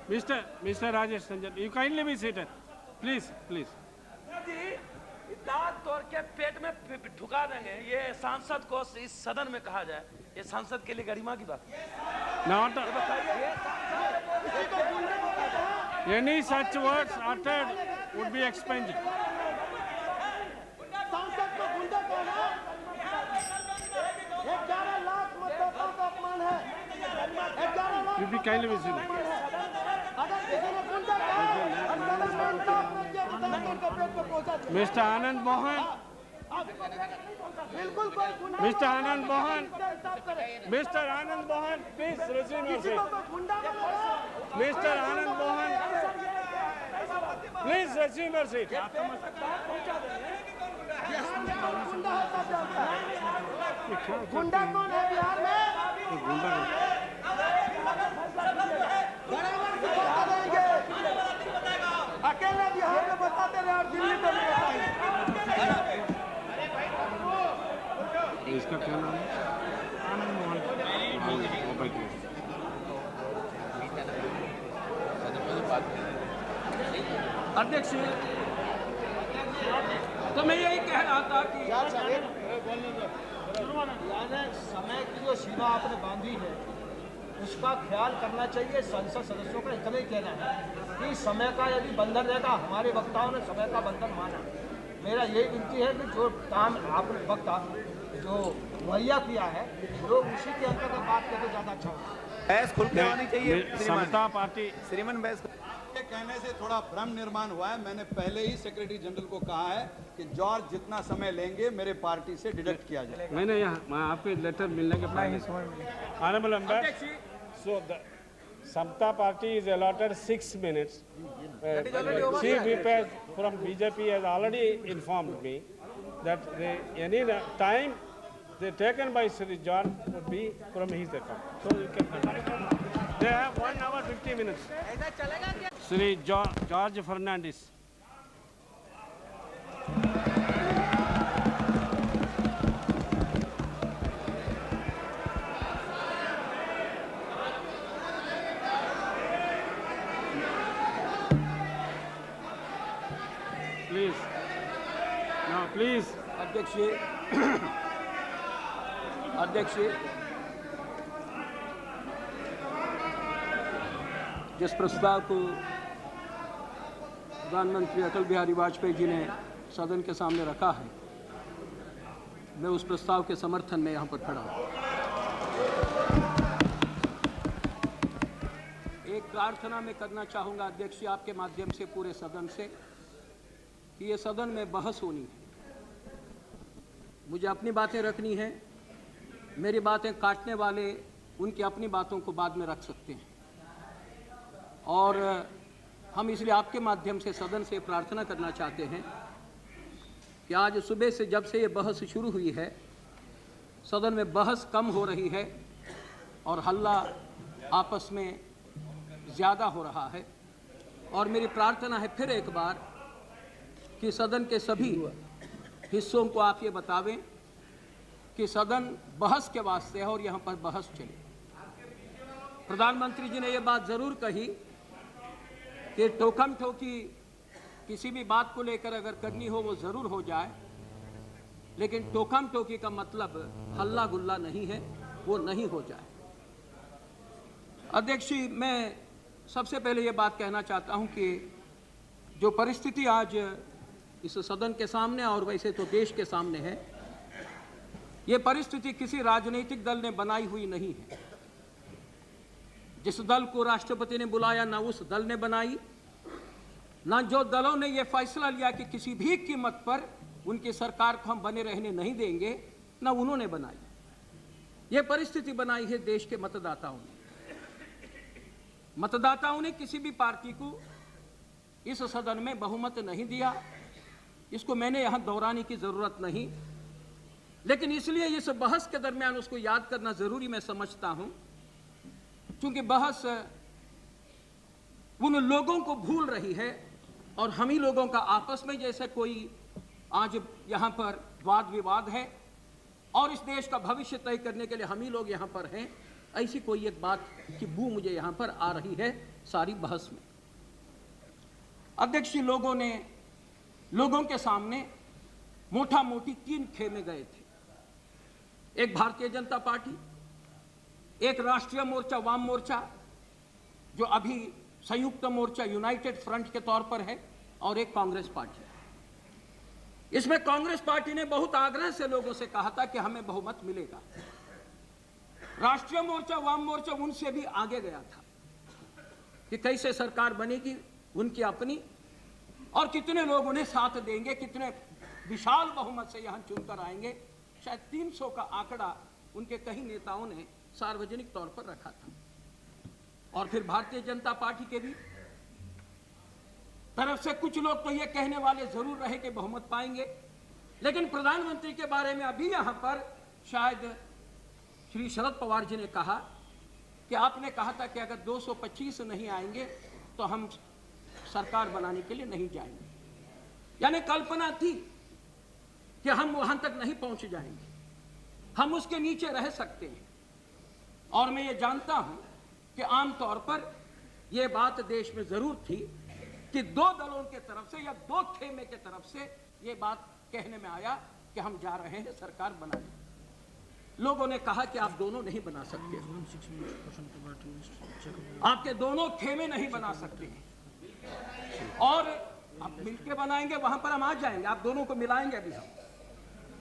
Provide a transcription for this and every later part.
Mr. Rajesh Ranjan, you kindly be seated. Please. जी, दांत तोड़ के पेट में ढुका देंगे, ये सांसद को इस सदन में कहा जाए, ये सांसद के लिए गरिमा की बात। Not any such words uttered would be expunged. सांसद को गुंडा कहना 11 लाख मतदाताओं का अपमान है। 11 lakh You be kindly be seated. अगर किसी ने गुंडा कहा, हम सदन में इंसाफ करके विधायकों के पेट पे पहुंचा दिया। Mr. Anand Mohan, बिल्कुल कोई गुंडा Mr. Anand Mohan, इंसाफ करे। Mr. Anand Mohan, please resume your किसी seat. को कोई गुंडा बोला, Mr. Anand Mohan, please resume your seat. गुंडा होता जाता है। गुंडा कौन है बिहार में? बराबर से बता देंगे। अकेले बिहार में बताते रहे और दिल्ली में नहीं बताएंगे। इसका क्या नाम है? आनंद मोहन। अध्यक्ष, तो मैं यही कह रहा था कि समय की जो सीमा आपने बांधी है उसका ख्याल करना चाहिए। संसद सदस्यों का इतना ही कहना है कि समय का यदि बंधन रहेगा, हमारे वक्ताओं ने समय का बंधन माना। मेरा यही विनती है कि जो काम आपने वक्ता जो मुहैया किया है लोग उसी के अंतर्गत बात करके ज़्यादा अच्छा होगा। बहस खुल के होनी चाहिए। समता पार्टी श्रीमान बहस के कहने से थोड़ा भ्रम निर्माण हुआ है। मैंने पहले ही सेक्रेटरी जनरल को कहा है कि जॉर्ज जितना समय लेंगे मेरे पार्टी से डिडक्ट किया जाए। मैंने यहाँ आपके लेटर मिलने के पहले honourable member, so the Samta party is allotted 6 minutes. Chief Whip from BJP has already informed me that any time they taken by Sri George would be from his account. So you can continue. They have 1 hour 50 minutes. Sri George Fernandes. Please. Now, please. अध्यक्ष, जिस प्रस्ताव को प्रधानमंत्री अटल बिहारी वाजपेयी जी ने सदन के सामने रखा है, मैं उस प्रस्ताव के समर्थन में यहाँ पर खड़ा हूँ। एक प्रार्थना मैं करना चाहूँगा अध्यक्ष जी आपके माध्यम से पूरे सदन से कि ये सदन में बहस होनी है। मुझे अपनी बातें रखनी है, मेरी बातें काटने वाले उनकी अपनी बातों को बाद में रख सकते हैं। और हम इसलिए आपके माध्यम से सदन से प्रार्थना करना चाहते हैं कि आज सुबह से जब से ये बहस शुरू हुई है, सदन में बहस कम हो रही है और हल्ला आपस में ज़्यादा हो रहा है। और मेरी प्रार्थना है फिर एक बार कि सदन के सभी हिस्सों को आप ये बतावें कि सदन बहस के वास्ते है और यहाँ पर बहस चले। प्रधानमंत्री जी ने ये बात ज़रूर कही कि टोकम ठोकी किसी भी बात को लेकर अगर करनी हो वो ज़रूर हो जाए, लेकिन टोकम ठोकी का मतलब हल्ला गुल्ला नहीं है, वो नहीं हो जाए। अध्यक्ष जी, मैं सबसे पहले ये बात कहना चाहता हूँ कि जो परिस्थिति आज इस सदन के सामने और वैसे तो देश के सामने है, ये परिस्थिति किसी राजनीतिक दल ने बनाई हुई नहीं है। जिस दल को राष्ट्रपति ने बुलाया ना उस दल ने बनाई, ना जो दलों ने ये फैसला लिया कि किसी भी कीमत पर उनकी सरकार को हम बने रहने नहीं देंगे, ना उन्होंने बनाई। ये परिस्थिति बनाई है देश के मतदाताओं ने। मतदाताओं ने किसी भी पार्टी को इस सदन में बहुमत नहीं दिया, इसको मैंने यहाँ दोहराने की ज़रूरत नहीं, लेकिन इसलिए इस बहस के दरमियान उसको याद करना ज़रूरी मैं समझता हूँ, क्योंकि बहस उन लोगों को भूल रही है और हम ही लोगों का आपस में जैसे कोई आज यहाँ पर वाद विवाद है और इस देश का भविष्य तय करने के लिए हम ही लोग यहाँ पर हैं, ऐसी कोई एक बात की बू मुझे यहां पर आ रही है सारी बहस में। अध्यक्ष जी, लोगों के सामने मोटा मोटी 3 खेमे गए थे। एक भारतीय जनता पार्टी, एक राष्ट्रीय मोर्चा वाम मोर्चा जो अभी संयुक्त मोर्चा यूनाइटेड फ्रंट के तौर पर है, और एक कांग्रेस पार्टी। इसमें कांग्रेस पार्टी ने बहुत आग्रह से लोगों से कहा था कि हमें बहुमत मिलेगा। राष्ट्रीय मोर्चा वाम मोर्चा उनसे भी आगे गया था कि कैसे सरकार बनेगी उनकी अपनी, और कितने लोग उन्हें साथ देंगे, कितने विशाल बहुमत से यहां चुनकर आएंगे। शायद 300 का आंकड़ा उनके कई नेताओं ने सार्वजनिक तौर पर रखा था। और फिर भारतीय जनता पार्टी के भी तरफ से कुछ लोग तो ये कहने वाले जरूर रहे कि बहुमत पाएंगे, लेकिन प्रधानमंत्री के बारे में अभी यहां पर शायद श्री शरद पवार जी ने कहा कि आपने कहा था कि अगर 225 नहीं आएंगे तो हम सरकार बनाने के लिए नहीं जाएंगे। यानी कल्पना थी कि हम वहां तक नहीं पहुंच जाएंगे, हम उसके नीचे रह सकते हैं। और मैं ये जानता हूं कि आमतौर पर यह बात देश में जरूर थी कि 2 दलों के तरफ से या 2 खेमे के तरफ से यह बात कहने में आया कि हम जा रहे हैं सरकार बनाने। लोगों ने कहा कि आप दोनों नहीं बना सकते, आपके दोनों खेमे नहीं बना सकते हैं, और आप मिलके बनाएंगे, वहां पर हम आ जाएंगे, आप दोनों को मिलाएंगे। अभी हम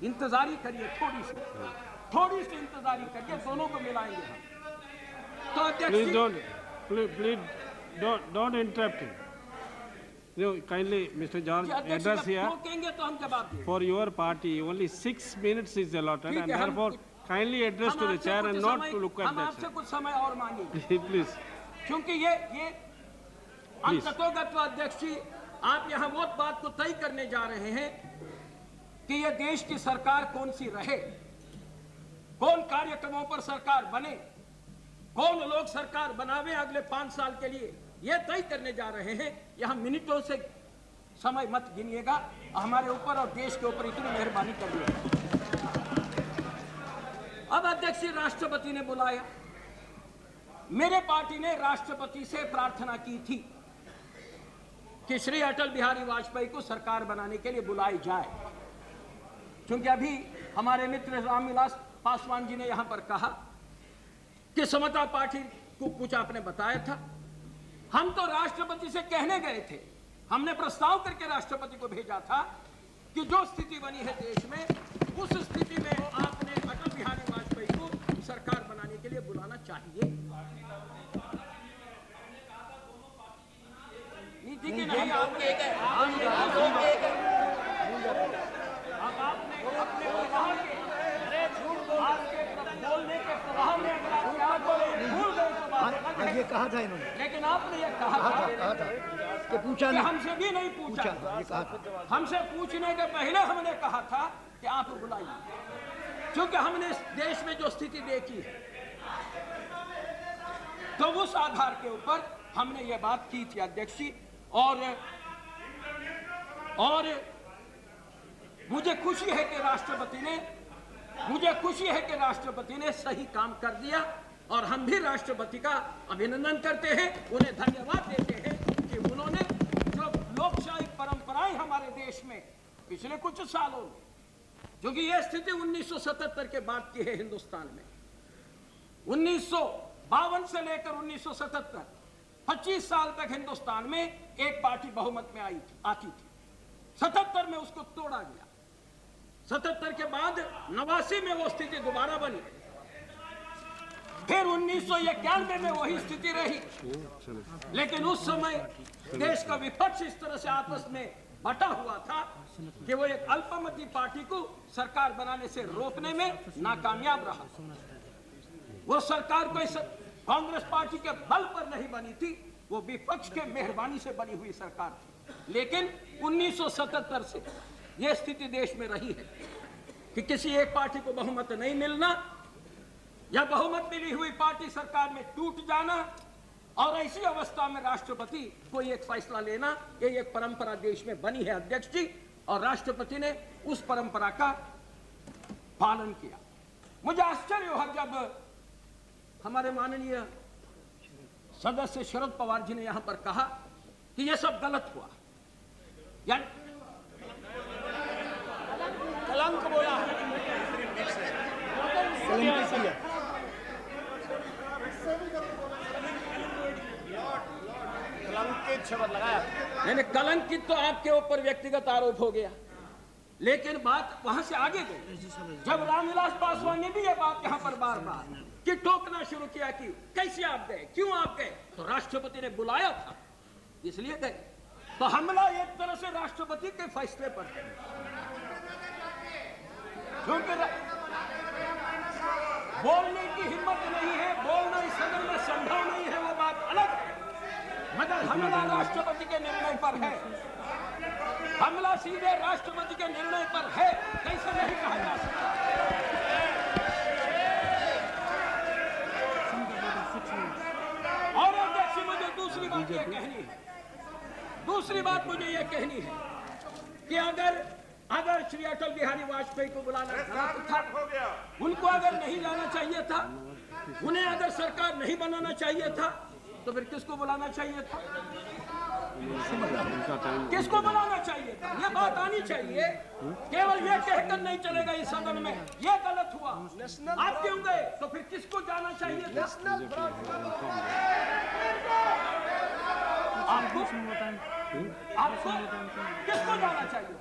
इंतजारी करिए, थोड़ी सी इंतजारी करिए, दोनों को मिलाएंगे हम। तो अध्यक्ष please don't interrupt him. Kindly, Mr. George, address here. तो हम जवाब देंगे। For your party, only 6 minutes is allotted, and therefore kindly address to the chair and not to look at हम that आपसे side. कुछ समय और मांगेंगे। Please. क्योंकि ये अंततोगत अध्यक्ष जी, आप यहाँ वो बात को तय करने जा रहे हैं कि ये देश की सरकार कौन सी रहे, कौन कार्यक्रमों पर सरकार बने, कौन लोग सरकार बनावे अगले 5 साल के लिए, ये तय करने जा रहे हैं। यहां मिनटों से समय मत गिनिएगा, हमारे ऊपर और देश के ऊपर इतनी मेहरबानी करिए। अब अध्यक्ष जी, राष्ट्रपति ने बुलाया। मेरे पार्टी ने राष्ट्रपति से प्रार्थना की थी कि श्री अटल बिहारी वाजपेयी को सरकार बनाने के लिए बुलाई जाए, क्योंकि अभी हमारे मित्र रामविलास पासवान जी ने यहां पर कहा कि समता पार्टी को कुछ आपने बताया था। हम तो राष्ट्रपति से कहने गए थे, हमने प्रस्ताव करके राष्ट्रपति को भेजा था कि जो स्थिति बनी है देश में, उस स्थिति में आपने अटल बिहारी वाजपेयी को सरकार बनाने के लिए बुलाना चाहिए। नीति की नहीं, आपने अपने बोलने के प्रभाव में भूल गए तो ये कहा था इन्होंने, लेकिन आपने ये कहा था कि पूछा कि नहीं, हमसे भी नहीं पूछा। ये कहा था। हमसे पूछने के पहले हमने कहा था कि आप बुलाइए, क्योंकि हमने इस देश में जो स्थिति देखी है, तो उस आधार के ऊपर हमने ये बात की थी अध्यक्ष जी। और मुझे खुशी है कि राष्ट्रपति ने सही काम कर दिया, और हम भी राष्ट्रपति का अभिनंदन करते हैं, उन्हें धन्यवाद देते हैं कि उन्होंने जो लोकशाही परंपराएं हमारे देश में पिछले कुछ सालों में, क्योंकि यह स्थिति 1977 के बाद की है हिंदुस्तान में। 1952 से लेकर 1977 25 साल तक हिंदुस्तान में एक पार्टी बहुमत में आती थी। 77 में उसको तोड़ा गया। 77 के बाद 89 में वो स्थिति दोबारा बनी, फिर 1991 में वही स्थिति रही। लेकिन उस समय देश का विपक्ष इस तरह से आपस में बटा हुआ था कि वो एक अल्पमती पार्टी को सरकार बनाने से रोकने में नाकामयाब रहा। वो सरकार कोई कांग्रेस पार्टी के बल पर नहीं बनी थी, वो विपक्ष के मेहरबानी से बनी हुई सरकार थी। लेकिन 1977 से यह स्थिति देश में रही है कि किसी एक पार्टी को बहुमत नहीं मिलना, या बहुमत मिली हुई पार्टी सरकार में टूट जाना, और ऐसी अवस्था में राष्ट्रपति कोई एक फैसला लेना, ये एक परंपरा देश में बनी है अध्यक्ष जी, और राष्ट्रपति ने उस परंपरा का पालन किया। मुझे आश्चर्य हुआ जब हमारे माननीय सदस्य शरद पवार जी ने यहां पर कहा कि यह सब गलत हुआ, यानी कलंक बोला है। यानी कलंकित तो आपके ऊपर व्यक्तिगत आरोप हो गया, लेकिन बात वहां से आगे गई। जब रामविलास पासवान ने भी ये बात यहाँ पर बार बार कि टोकना शुरू किया कि कैसे आप गए, क्यों आप गए, तो राष्ट्रपति ने बुलाया था इसलिए गए। तो हमला एक तरह से राष्ट्रपति के फैसले पर है, क्योंकि बोलने की हिम्मत नहीं है, बोलना इस सदन में संभव नहीं है, वो बात अलग है, मगर हमला राष्ट्रपति के निर्णय पर है। हमला सीधे राष्ट्रपति के निर्णय पर है, कैसे नहीं कहा जा सकता। और अध्यक्ष मुझे दूसरी बात यह कहनी है, दूसरी बात मुझे यह कहनी है कि अगर श्री अटल बिहारी वाजपेयी को बुलाना गलत था, उनको अगर नहीं लाना चाहिए था, उन्हें अगर सरकार नहीं बनाना चाहिए था, तो फिर किसको बुलाना चाहिए था, किसको बुलाना चाहिए था, ये बात आनी चाहिए। केवल ये कहकर नहीं चलेगा इस सदन में ये गलत हुआ, आप क्यों गए, तो फिर किसको जाना चाहिए था, आपको किसको जाना चाहिए।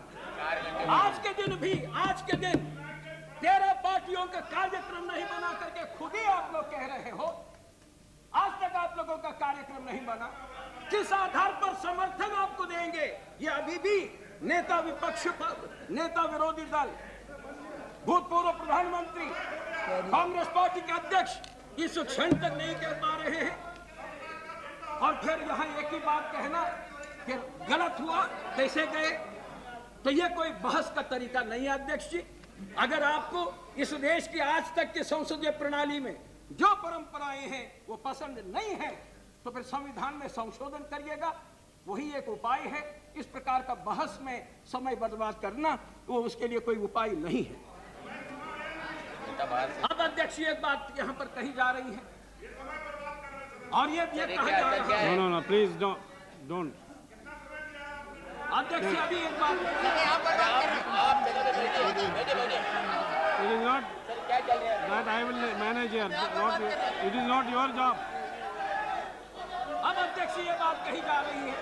आज के दिन 13 पार्टियों का कार्यक्रम नहीं बना करके खुद ही आप लोग कह रहे हो, आज तक आप लोगों का कार्यक्रम नहीं बना, किस आधार पर समर्थन आपको देंगे, ये अभी भी नेता विपक्ष, नेता विरोधी दल, भूतपूर्व प्रधानमंत्री, कांग्रेस पार्टी के अध्यक्ष इस क्षण तक नहीं कह पा रहे हैं। और फिर यहाँ एक ही बात कहना कि गलत हुआ, कैसे गए, तो ये कोई बहस का तरीका नहीं है अध्यक्ष जी। अगर आपको इस देश की आज तक की संसदीय प्रणाली में जो परंपराएं हैं वो पसंद नहीं है, तो फिर संविधान में संशोधन करिएगा, वही एक उपाय है। इस प्रकार का बहस में समय बर्बाद करना वो उसके लिए कोई उपाय नहीं है। अब अध्यक्ष एक बात यहाँ पर कही जा रही है और ये कहा जा रहा है, No, please don't. अध्यक्ष अभी एक बात, It is not that I will manage here. It is not your job. अब अध्यक्ष ये बात कही जा रही है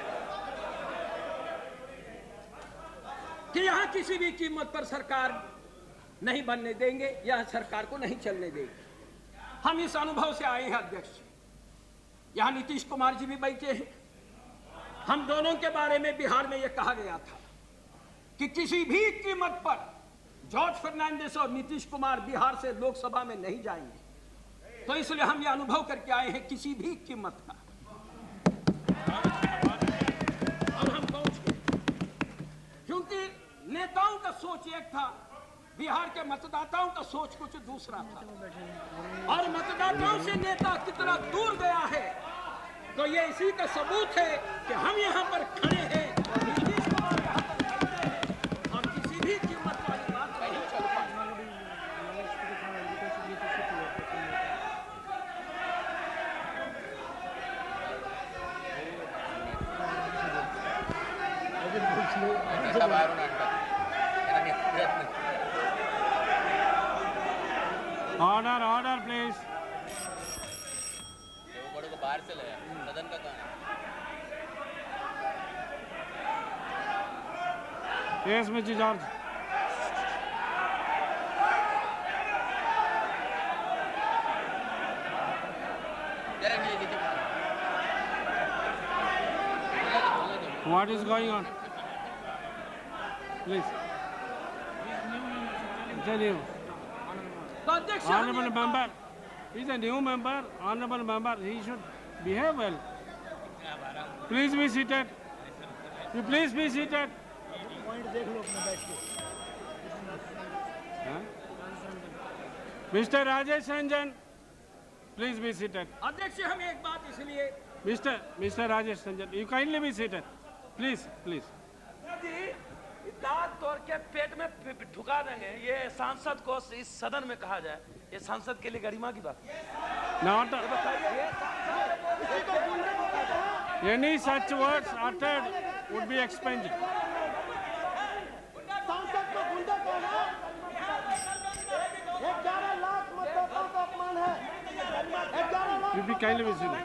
कि यहाँ किसी भी कीमत पर सरकार नहीं बनने देंगे या सरकार को नहीं चलने देंगे। हम इस अनुभव से आए हैं अध्यक्ष। यहाँ नीतीश कुमार जी भी बैठे हैं। हम दोनों के बारे में बिहार में यह कहा गया था कि किसी भी कीमत पर जॉर्ज फर्नांडिस और नीतीश कुमार बिहार से लोकसभा में नहीं जाएंगे। तो इसलिए हम ये अनुभव करके आए हैं किसी भी कीमत का। और हम पहुंच गए, क्योंकि नेताओं का सोच एक था, बिहार के मतदाताओं का सोच कुछ दूसरा था। और मतदाताओं से नेता कितना दूर गया है, तो ये इसी का सबूत है कि हम यहाँ पर खड़े हैं, नीतीश कुमार यहाँ पर खड़े हैं, और किसी भी कीमत वाली बात नहीं चल पाई। Order, please. बड़ों को बाहर से लाया, सदन का काम है। Yes, Mr. George. What is going on? Please. Tell you. तो अध्यक्ष Honorable member, he is a new member. Honorable member, he should behave well. Please be seated. You please be seated. Huh? Mr. Rajesh Ranjan, please be seated. अध्यक्ष हम एक बात इसलिए, Mr. Rajesh Ranjan, you kindly be seated. Please. जी दांत तोड़ के पेट में ढुका देंगे, ये सांसद को इस सदन में कहा जाए, ये सांसद के लिए गरिमा की बात। Not any such words uttered would be expunged. सांसद को गुंडा कहना 11 लाख मतदाताओं का अपमान है। 11 lakh You be kindly visible.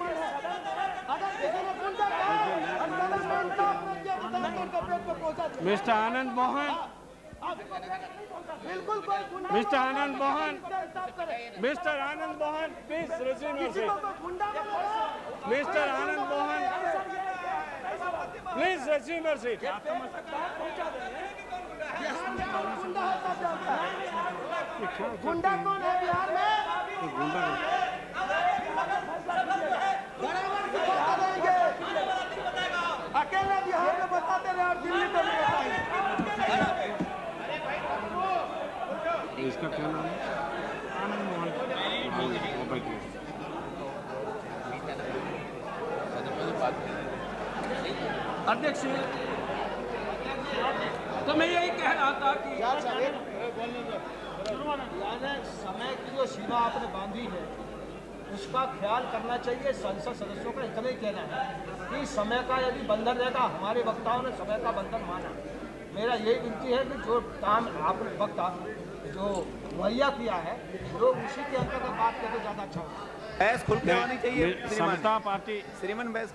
अगर किसी ने गुंडा कहा और सदन में इंसाफ न किया तो दांतों के पेट पे पहुंचा दे। Mr. Anand Mohan, बिल्कुल कोई गुनाह Mr. Anand Mohan, इंसाफ करे। Mr. Anand Mohan, please resume your किसी seat. को कोई गुंडा बनाया, Mr. Anand Mohan, please resume your seat. Bihar में कौन गुंडा होता जानता है? गुंडा कौन है बिहार में? बराबर से बता देंगे। अकेले बिहार में बताते रहे और दिल्ली में नहीं बताएंगे। इसका क्या नाम है? आनंद मोहन। अध्यक्ष, तो मैं यही कह रहा था कि समय की जो सीमा आपने बांधी है उसका ख्याल करना चाहिए। संसद सदस्यों का इतना ही कहना है कि समय का यदि बंधन रहेगा, हमारे वक्ताओं ने समय का बंधन माना। मेरा यही विनती है कि जो काम आपने वक्ता जो मुहैया किया है लोग उसी के अंतर्गत बात करके ज़्यादा अच्छा होगा। बहस खुल के होनी चाहिए। समता पार्टी श्रीमान बहस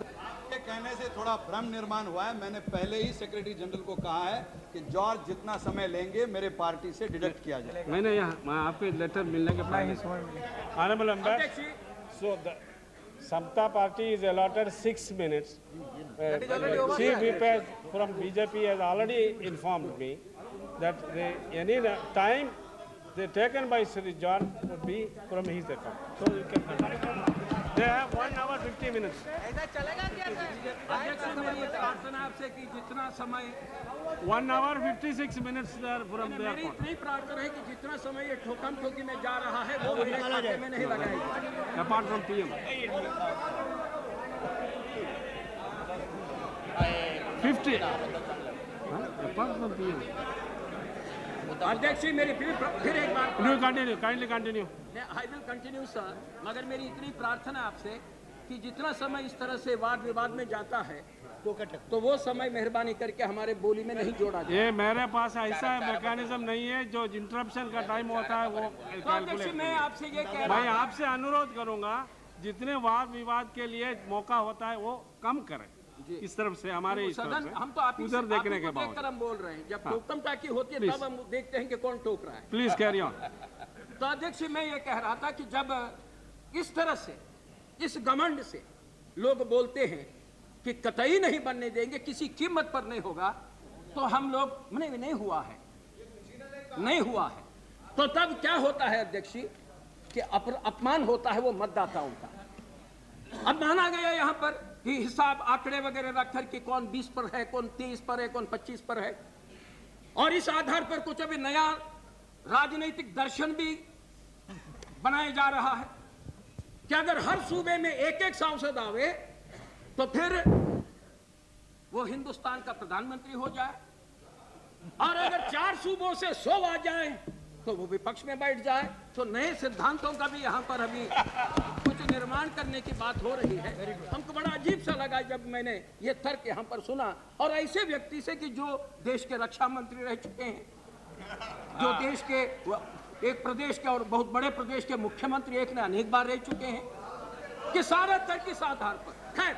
के कहने से थोड़ा भ्रम निर्माण हुआ है। मैंने पहले ही सेक्रेटरी जनरल को कहा है कि जॉर्ज जितना समय लेंगे मेरे पार्टी से डिडक्ट किया जाए। मैंने यहाँ आपके लेटर मिलने के पहले Honorable Ambassador, so the Samta party is allotted 6 minutes. Chief Whip from BJP has already informed me that any time they taken by Sri John would be from his account. So you can continue. They have 1 hour 50 minutes. अध्यक्ष, मेरी प्रार्थना आपसे कि जितना समय 1 hour 56 minutes there from their मेरी account. इतनी प्रार्थना है कि जितना समय ये ठोकम ठोकी में जा रहा है वो मेरे खाते में नहीं लगाएगा। Apart from PM. 50. Apart from PM. अध्यक्ष जी, मेरी फिर एक बार You continue. Kindly continue. I will continue sir, मगर मेरी इतनी प्रार्थना आपसे कि जितना समय इस तरह से वाद विवाद में जाता है तो वो समय मेहरबानी करके हमारे बोली में नहीं जोड़ा जाए। ये मेरे पास ऐसा मैकेनिज्म नहीं है जो इंटरप्शन का टाइम होता है वो तो अध्यक्ष, कैलकुलेट मैं आपसे ये कह मैं रहा आपसे अनुरोध करूंगा जितने वाद विवाद के लिए मौका होता है वो कम करें इस तरफ से हमारे इस तरफ सदन, से हम तो आप ही उधर देखने के बाद देखकर हम बोल रहे हैं। जब ठोकम टाकी होती है तब हम देखते हैं कि कौन ठोक रहा है। Please carry on. तो अध्यक्ष, मैं ये कह रहा था कि जब इस तरह से इस घमंड से लोग बोलते हैं कि कतई नहीं बनने देंगे, किसी कीमत पर नहीं होगा, तो हम लोग नहीं हुआ है, नहीं हुआ है। तो तब क्या होता है अध्यक्ष जी कि अपमान होता है वो मतदाताओं का। अब माना गया यहाँ पर कि हिसाब आंकड़े वगैरह रखकर कि कौन 20 पर है, कौन 23 पर है, कौन 25 पर है, और इस आधार पर कुछ अभी नया राजनीतिक दर्शन भी बनाया जा रहा है कि अगर हर सूबे में एक एक सांसद आवे तो फिर वो हिंदुस्तान का प्रधानमंत्री हो जाए, और अगर 4 सूबों से 100 आ जाए तो वो विपक्ष में बैठ जाए। तो नए सिद्धांतों का भी यहाँ पर अभी कुछ निर्माण करने की बात हो रही है। हमको बड़ा अजीब सा लगा जब मैंने ये तर्क यहाँ पर सुना, और ऐसे व्यक्ति से कि जो देश के रक्षा मंत्री रह चुके हैं, जो देश के एक प्रदेश के और बहुत बड़े प्रदेश के मुख्यमंत्री एक ने अनेक बार रह चुके हैं, कि सारा तर्क इस आधार पर। खैर,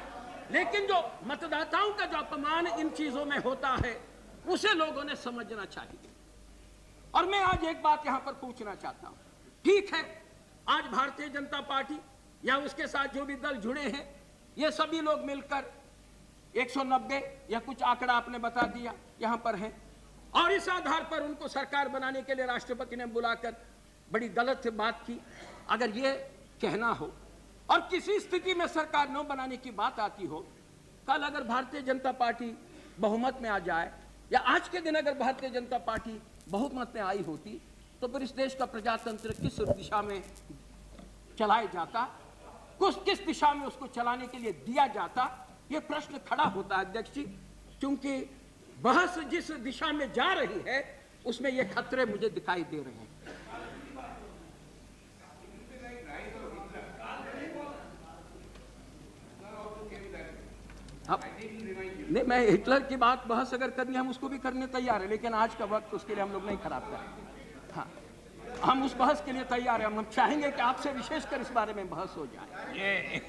लेकिन जो मतदाताओं का जो अपमान इन चीजों में होता है उसे लोगों ने समझना चाहिए। और मैं आज एक बात यहां पर पूछना चाहता हूं। ठीक है, आज भारतीय जनता पार्टी या उसके साथ जो भी दल जुड़े हैं, ये सभी लोग मिलकर 190 या कुछ आंकड़ा आपने बता दिया यहां पर है, और इस आधार पर उनको सरकार बनाने के लिए राष्ट्रपति ने बुलाकर बड़ी गलत बात की। अगर ये कहना हो और किसी स्थिति में सरकार न बनाने की बात आती हो, कल अगर भारतीय जनता पार्टी बहुमत में आ जाए, या आज के दिन अगर भारतीय जनता पार्टी बहुमत में आई होती, तो फिर इस देश का प्रजातंत्र किस दिशा में चलाया जाता, किस दिशा में उसको चलाने के लिए दिया जाता, ये प्रश्न खड़ा होता है अध्यक्ष जी। क्योंकि बहस जिस दिशा में जा रही है उसमें ये खतरे मुझे दिखाई दे रहे हैं। अब नहीं, मैं हिटलर की बात बहस अगर करनी हम उसको भी करने तैयार है, लेकिन आज का वक्त उसके लिए हम लोग नहीं खराब करें। हाँ, हम उस बहस के लिए तैयार हैं। हम चाहेंगे कि आपसे विशेषकर इस बारे में बहस हो जाए।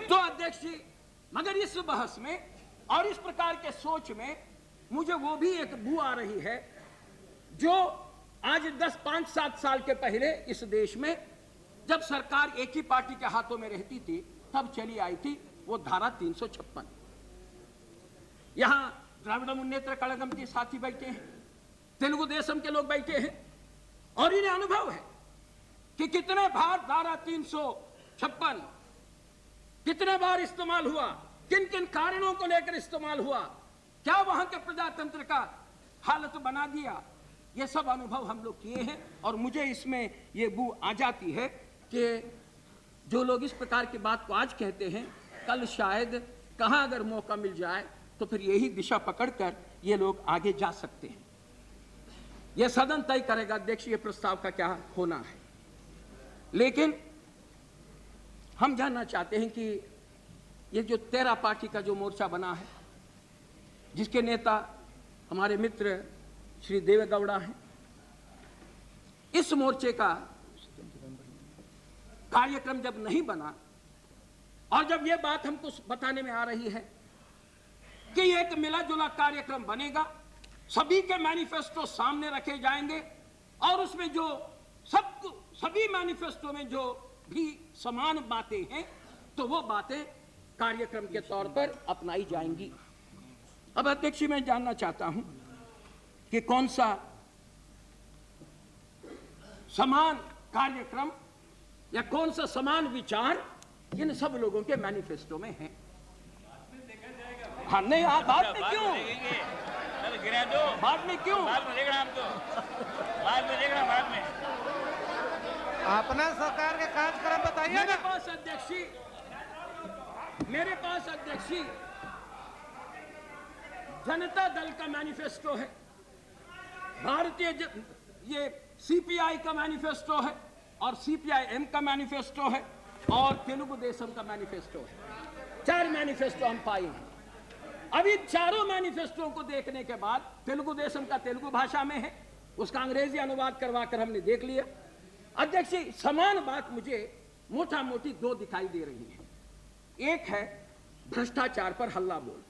तो अध्यक्ष जी, मगर इस बहस में और इस प्रकार के सोच में मुझे वो भी एक बू आ रही है जो आज 5-7 साल के पहले इस देश में जब सरकार एक ही पार्टी के हाथों में रहती थी तब चली आई थी, वो धारा 356। यहां द्राविड़ मुन्नेत्र कड़गम के साथी बैठे हैं, तेलुगु देशम के लोग बैठे हैं और इन्हें अनुभव है कि कितने बार धारा 356 कितने बार इस्तेमाल हुआ, किन किन कारणों को लेकर इस्तेमाल हुआ, क्या वहां के प्रजातंत्र का हालत बना दिया। ये सब अनुभव हम लोग किए हैं और मुझे इसमें ये बू आ जाती है कि जो लोग इस प्रकार की बात को आज कहते हैं, कल शायद कहां अगर मौका मिल जाए तो फिर यही दिशा पकड़कर ये लोग आगे जा सकते हैं। यह सदन तय करेगा अध्यक्ष ये प्रस्ताव का क्या होना है, लेकिन हम जानना चाहते हैं कि ये जो 13 पार्टी का जो मोर्चा बना है, जिसके नेता हमारे मित्र श्री देवेगौड़ा हैं, इस मोर्चे का कार्यक्रम जब नहीं बना और जब यह बात हमको बताने में आ रही है कि एक मिला जुला कार्यक्रम बनेगा, सभी के मैनिफेस्टो सामने रखे जाएंगे और उसमें जो सभी मैनिफेस्टो में जो भी समान बातें हैं तो वो बातें कार्यक्रम के तौर पर अपनाई जाएंगी। अब अध्यक्ष मैं जानना चाहता हूं कि कौन सा समान कार्यक्रम या कौन सा समान विचार इन सब लोगों के मैनिफेस्टो में है। हाँ नहीं, आप बाद में क्यों, बाद में क्यों, बाद में अपना सरकार के कार्यक्रम बताइए ना। मेरे पास अध्यक्षी जनता दल का मैनिफेस्टो है, ये सीपीआई का मैनिफेस्टो है और सीपीआईएम का मैनिफेस्टो है और तेलुगु देशम का मैनिफेस्टो है। 4 मैनिफेस्टो हम पाए हैं। अभी चारों मैनिफेस्टो को देखने के बाद तेलुगु देशम का तेलुगु भाषा में है, उसका अंग्रेजी अनुवाद करवाकर हमने देख लिया। अध्यक्ष जी, समान बात मुझे मोटा मोटी 2 दिखाई दे रही है। एक है भ्रष्टाचार पर हल्ला बोल।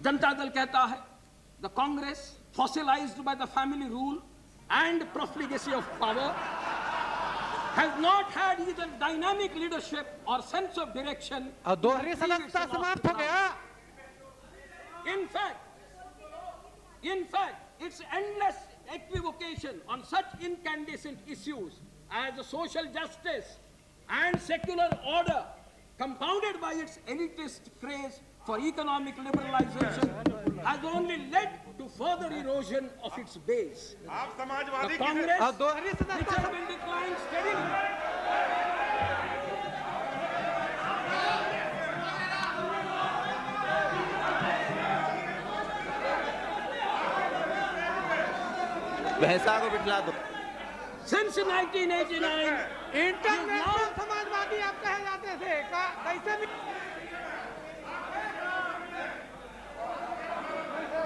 जनता दल कहता है the Congress fossilized by the family rule and profligacy of power has not had either dynamic leadership or sense of direction. और दोहरी सदस्यता समाप्त हो गया। In fact, its endless equivocation on such incandescent issues as social justice and secular order, compounded by its elitist craze for economic liberalization, has only led to further erosion of its base. The Congress, और दोहरी which सदस्यता has been declined steadily, भैंसा को बिठला दो। since 1989, international Samajwadi आप कहे जाते थे, कैसे भी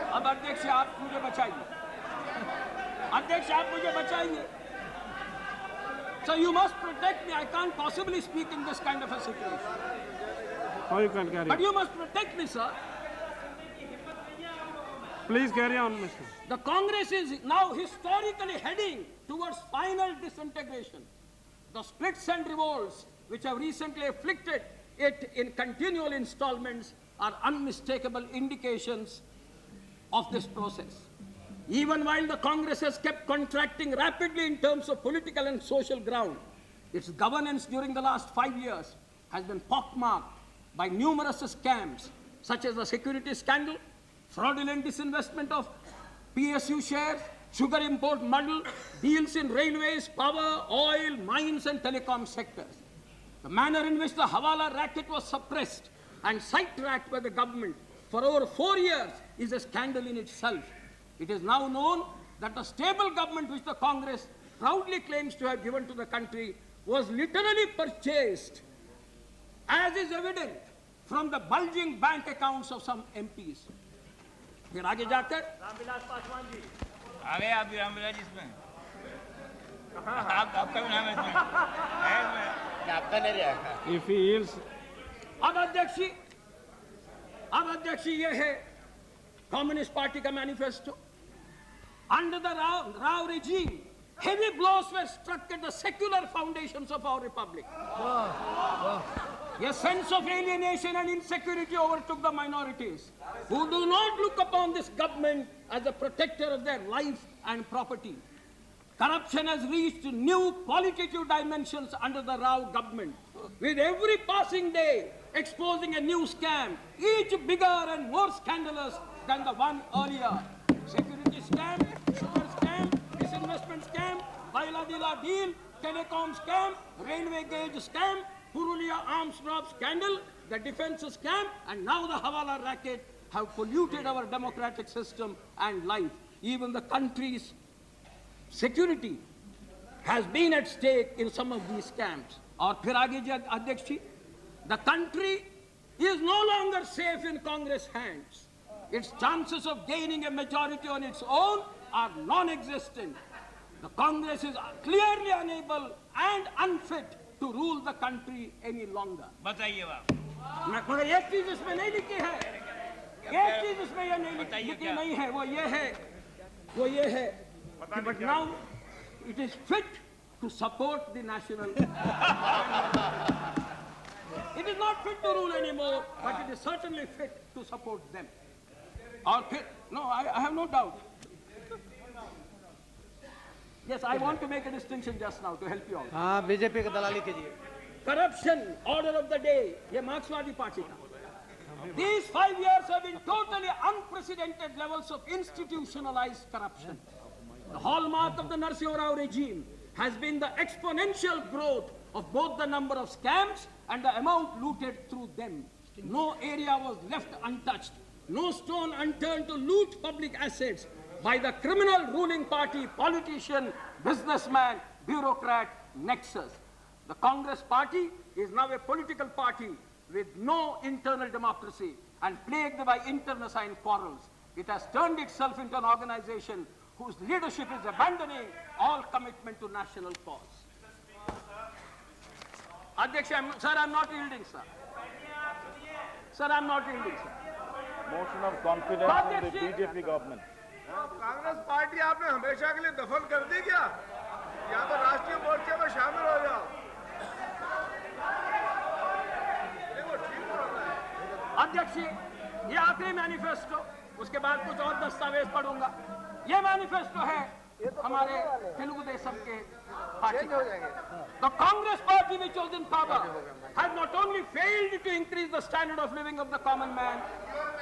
अब अध्यक्ष आप मुझे बचाइए, अध्यक्ष आप मुझे बचाइए। So you must protect me. I can't possibly speak in this kind of a situation. How you can carry But on? you must protect me, sir. Please carry on, Mr. The Congress is now historically heading towards final disintegration. The splits and revolts which have recently afflicted it in continual installments are unmistakable indications of this process. Even while the Congress has kept contracting rapidly in terms of political and social ground, its governance during the last 5 years has been pockmarked by numerous scams such as the security scandal, fraudulent disinvestment of PSU shares, sugar import muddle, deals in railways, power, oil, mines and telecom sectors. The manner in which the Hawala racket was suppressed and sidetracked by the government for over 4 years is a scandal in itself. It is now known that the stable government which the Congress proudly claims to have given to the country was literally purchased, as is evident from the bulging bank accounts of some MPs. फिर आगे जाकर रामविलास पासवान जी, आ गए आप भी रामविलास जी इसमें? आपका भी नाम है इसमें? आपका नहीं रहा। If he yields, अब अध्यक्षी ये है कम्युनिस्ट पार्टी का manifesto. Under the Rao regime, heavy blows were struck at the secular foundations of our republic. A sense of alienation and insecurity overtook the minorities, who do not look upon this government as a protector of their life and property. Corruption has reached new qualitative dimensions under the Rao government, with every passing day exposing a new scam, each bigger and more scandalous than the one earlier. Security scam, sugar scam, disinvestment scam, Baila deal, telecom scam, railway gauge scam, Purulia arms drop scandal, the defense scam, and now the Hawala racket have polluted our democratic system and life. Even the country's security has been at stake in some of these scams. और फिर आगे जी अध्यक्ष जी, the country is no longer safe in Congress hands. Its chances of gaining a majority on its own are non-existent. The Congress is clearly unable and unfit to rule the country any longer. बताइए आप। मगर एक चीज इसमें नहीं लिखी है, एक चीज इसमें ये नहीं लिखी नहीं है, वो ये है कि but now it is fit to support the national. It is not fit to rule anymore, but it is certainly fit to support them. और फिर no, I have no doubt. Yes, I want to make a distinction just now to help you out. हाँ BJP की दलाली कीजिए। Corruption, order of the day, ये मार्क्सवादी party का। These 5 years have been totally unprecedented levels of institutionalized corruption. The hallmark of the Narasimha Rao regime has been the exponential growth of both the number of scams and the amount looted through them. No area was left untouched, no stone unturned to loot public assets by the criminal ruling party, politician, businessman, bureaucrat nexus. The Congress party is now a political party with no internal democracy and plagued by internecine quarrels. It has turned itself into an organization whose leadership is abandoning all commitment to national cause. Adhyaksha, sir, I'm not yielding, sir. Sir, I'm not yielding, sir. Motion of confidence in the BJP government. Congress party आपने हमेशा के लिए दफन कर दी क्या? या तो राष्ट्रीय मोर्चे में शामिल हो जाओ। अध्यक्ष जी, ये आखिरी मैनिफेस्टो, उसके बाद कुछ और दस्तावेज पढ़ूंगा। ये मैनिफेस्टो है हमारे तेलुगु देशम के party. The Congress party which was in power has not only failed to increase the standard of living of the common man,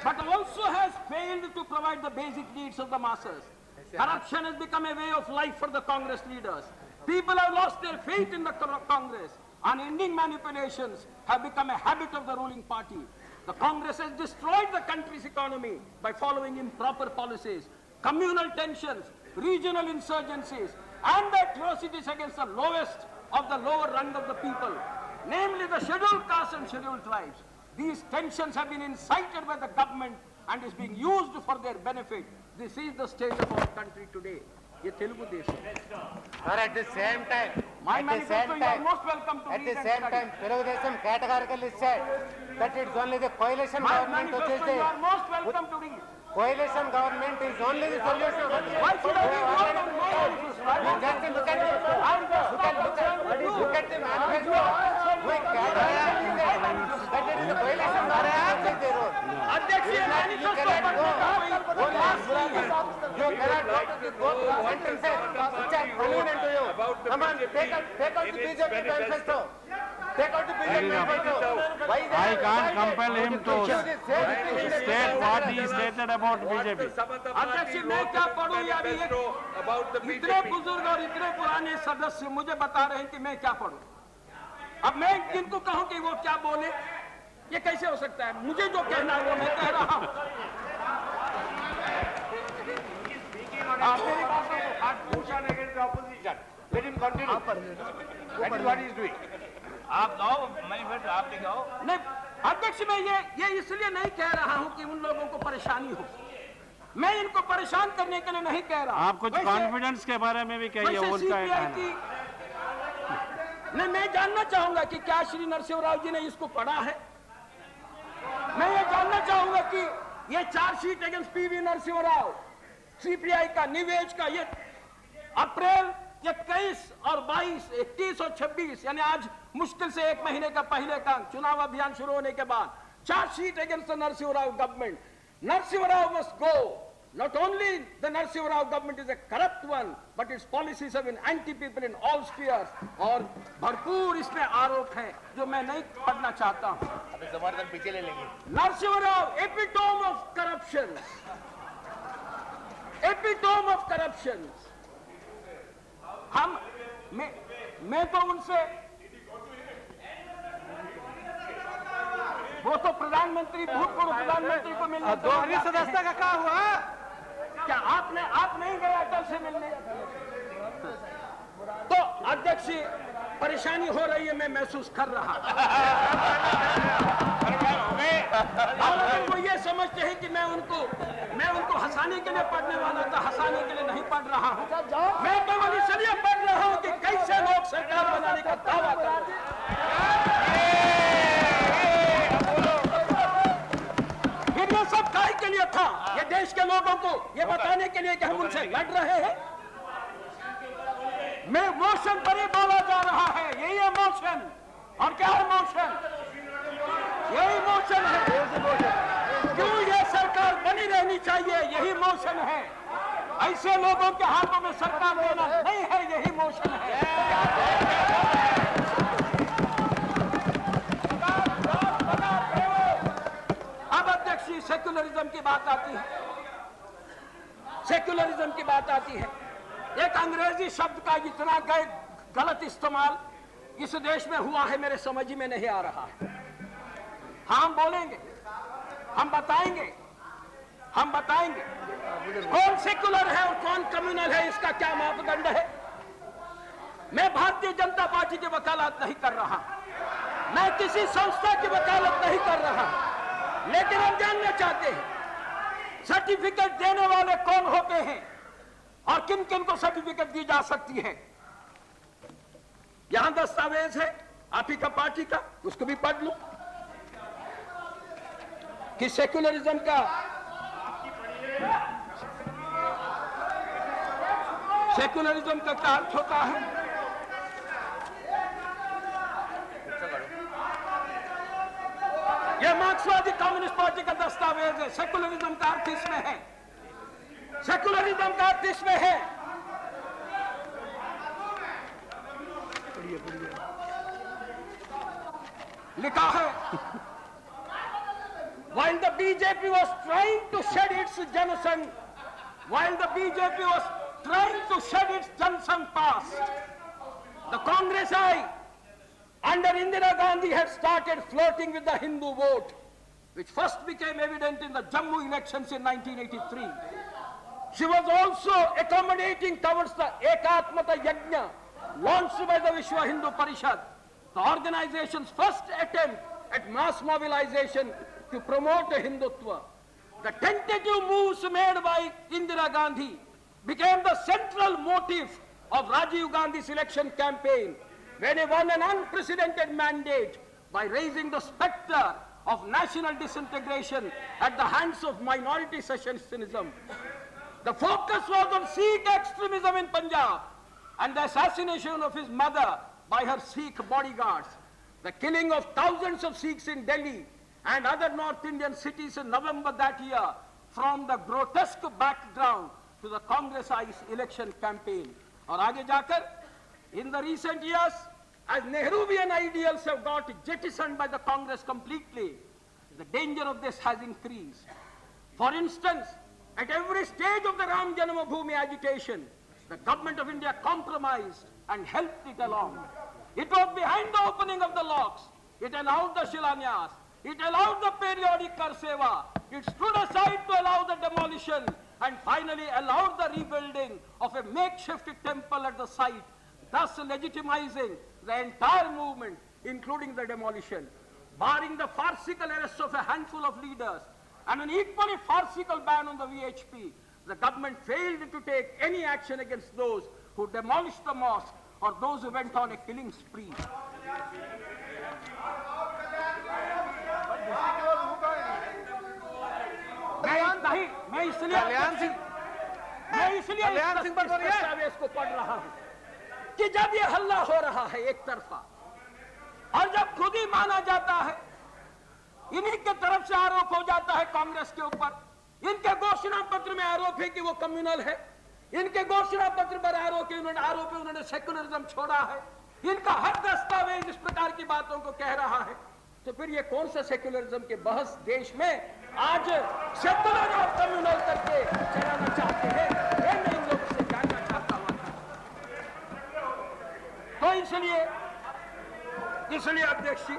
but also has failed to provide the basic needs of the masses. Corruption has become a way of life for the Congress leaders. People have lost their faith in the Congress. Unending manipulations have become a habit of the ruling party. The Congress has destroyed the country's economy by following improper policies, communal tensions, regional insurgencies, and the atrocities against the lowest of the lower rung of the people, namely the scheduled castes and scheduled tribes. These tensions have been incited by the government and is being used for their benefit. This is the state of our country today. ये तेलुगु देश है। Sir, at the same time, My manifesto, you are most welcome to at read the and same study. time, Telugu categorically said that it's only the coalition My government which is manifesto, you are the most welcome to read. coalition government is only the solution. Why should I read your manifesto? You just look at it. Look at the manifesto. We categorically say that it is the coalition government which is the role. अध्यक्ष जी, You cannot go. You cannot go to sentences which are convenient to you. Come on, take out the BJP manifesto. Take out the BJP manifesto. Why is I that? can't compel him to state what he stated about BJP. अध्यक्ष जी, मैं क्या पढ़ूं या अभी इतने बुजुर्ग और इतने पुराने सदस्य मुझे बता रहे हैं कि मैं क्या पढ़ूं। अब मैं किनको कहूं कि वो क्या बोले? ये कैसे हो सकता है? मुझे जो कहना है वो मैं कह रहा हूं। आप गाओ मैनिफेस्टो, आप दिखाओ। नहीं अध्यक्ष, मैं ये इसलिए नहीं कह रहा हूं कि उन लोगों को परेशानी हो। मैं इनको परेशान करने के लिए नहीं कह रहा। आप कुछ कॉन्फिडेंस के बारे में भी कहिए, उनका नहीं, मैं जानना चाहूंगा कि क्या श्री नरसिंह राव जी ने इसको पढ़ा है। मैं ये जानना चाहूंगा कि ये chargesheet against PV Narasimha Rao, CPI का, निवेश का, ये अप्रैल 21 और 22, 21 और 26 यानी आज मुश्किल से 1 महीने का पहले का चुनाव अभियान शुरू होने के बाद chargesheet against the Narasimha Rao government. Narasimha Rao must go. Not only the Narasimha Rao government is a corrupt one, but its policies have been anti-people in all spheres. और भरपूर इसमें आरोप है जो मैं नहीं पढ़ना चाहता हूँ। अभी समर्थन पीछे ले लेंगे। Narasimha Rao epitome of corruption, epitome of corruption। मैं तो उनसे, वो तो प्रधानमंत्री, भूतपूर्व प्रधानमंत्री को मिलने दोहरी सदस्यता का क्या हुआ? क्या आप नहीं गए अटल से मिलने? तो अध्यक्ष जी, परेशानी हो रही है, मैं महसूस कर रहा। और अगर वो ये समझते हैं कि मैं उनको हंसाने के लिए पढ़ने वाला था, हंसाने के लिए नहीं पढ़ रहा हूँ। मैं केवल इसलिए पढ़ रहा हूँ कि कैसे लोग सरकार बनाने का दावा करते हैं। फिर ये सब काहे के लिए था? ये देश के लोगों को ये बताने के लिए कि हम उनसे लड़ रहे हैं। मैं मोशन पर ही बोला जा रहा है, यही है मोशन। और क्या है मोशन? यही मोशन है। क्यों ये सरकार बनी रहनी चाहिए, यही मोशन है। ऐसे लोगों के हाथों में सरकार देना नहीं है, यही मोशन है। सेक्युलरिज्म की बात आती है, सेक्युलरिज्म की बात आती है। एक अंग्रेजी शब्द का इतना गलत इस्तेमाल इस देश में हुआ है, मेरे समझ में नहीं आ रहा है। हम बोलेंगे, हम बताएंगे कौन सेक्युलर है और कौन कम्युनल है, इसका क्या मापदंड है। मैं भारतीय जनता पार्टी की वकालत नहीं कर रहा, मैं किसी संस्था की वकालत नहीं कर रहा, लेकिन हम जानना चाहते हैं सर्टिफिकेट देने वाले कौन होते हैं और किन किन को सर्टिफिकेट दी जा सकती है। यहां दस्तावेज है आप ही का पार्टी का, उसको भी पढ़ लो कि सेक्युलरिज्म का क्या अर्थ होता है। यह मार्क्सवादी कम्युनिस्ट पार्टी का दस्तावेज है। सेकुलरिज्म का अर्थ इसमें है, सेकुलरिज्म का अर्थ इसमें है। लिखा है, while the BJP was trying to shed its Janasangh, past, the Congress under Indira Gandhi had started flirting with the Hindu vote, which first became evident in the Jammu elections in 1983. She was also accommodating towards the Ekatmata Yajna launched by the Vishwa Hindu Parishad, the organization's first attempt at mass mobilization to promote Hindutva. The tentative moves made by Indira Gandhi became the central motive of Rajiv Gandhi's election campaign, when he won an unprecedented mandate by raising the spectre of national disintegration at the hands of minority secessionism. The focus was on Sikh extremism in Punjab and the assassination of his mother by her Sikh bodyguards, the killing of thousands of Sikhs in Delhi and other North Indian cities in November that year formed the grotesque background to the Congress-ized election campaign. और आगे जाकर, in the recent years, as Nehruvian ideals have got jettisoned by the Congress completely, the danger of this has increased. For instance, at every stage of the Ram Janmabhoomi agitation, the government of India compromised and helped it along. It was behind the opening of the locks. It allowed the Shilanyas. It allowed the periodic Kar Seva. It stood aside to allow the demolition and finally allowed the rebuilding of a makeshift temple at the site, thus legitimizing the entire movement, including the demolition. Barring the farcical arrests of a handful of leaders and an equally farcical ban on the VHP, the government failed to take any action against those who demolished the mosque or those who went on a killing spree. मैं इसलिए दस्तावेज को पढ़ रहा हूं कि जब ये हल्ला हो रहा है एक तरफा और जब खुद ही माना जाता है, इन्हीं के तरफ से आरोप हो जाता है कांग्रेस के ऊपर, इनके घोषणा पत्र में आरोप है कि वो कम्युनल है, इनके घोषणा पत्र पर आरोप है उन्होंने सेक्युलरिज्म छोड़ा है, इनका हर दस्तावेज इस प्रकार की बातों को कह रहा है, तो फिर ये कौन सा सेक्युलरिज्म के बहस देश में आज सेक्युलर और कम्युनल करके चलाना चाहते हैं, ये मैं इन लोगों से जानना चाहता हूं। तो इसलिए अध्यक्ष जी,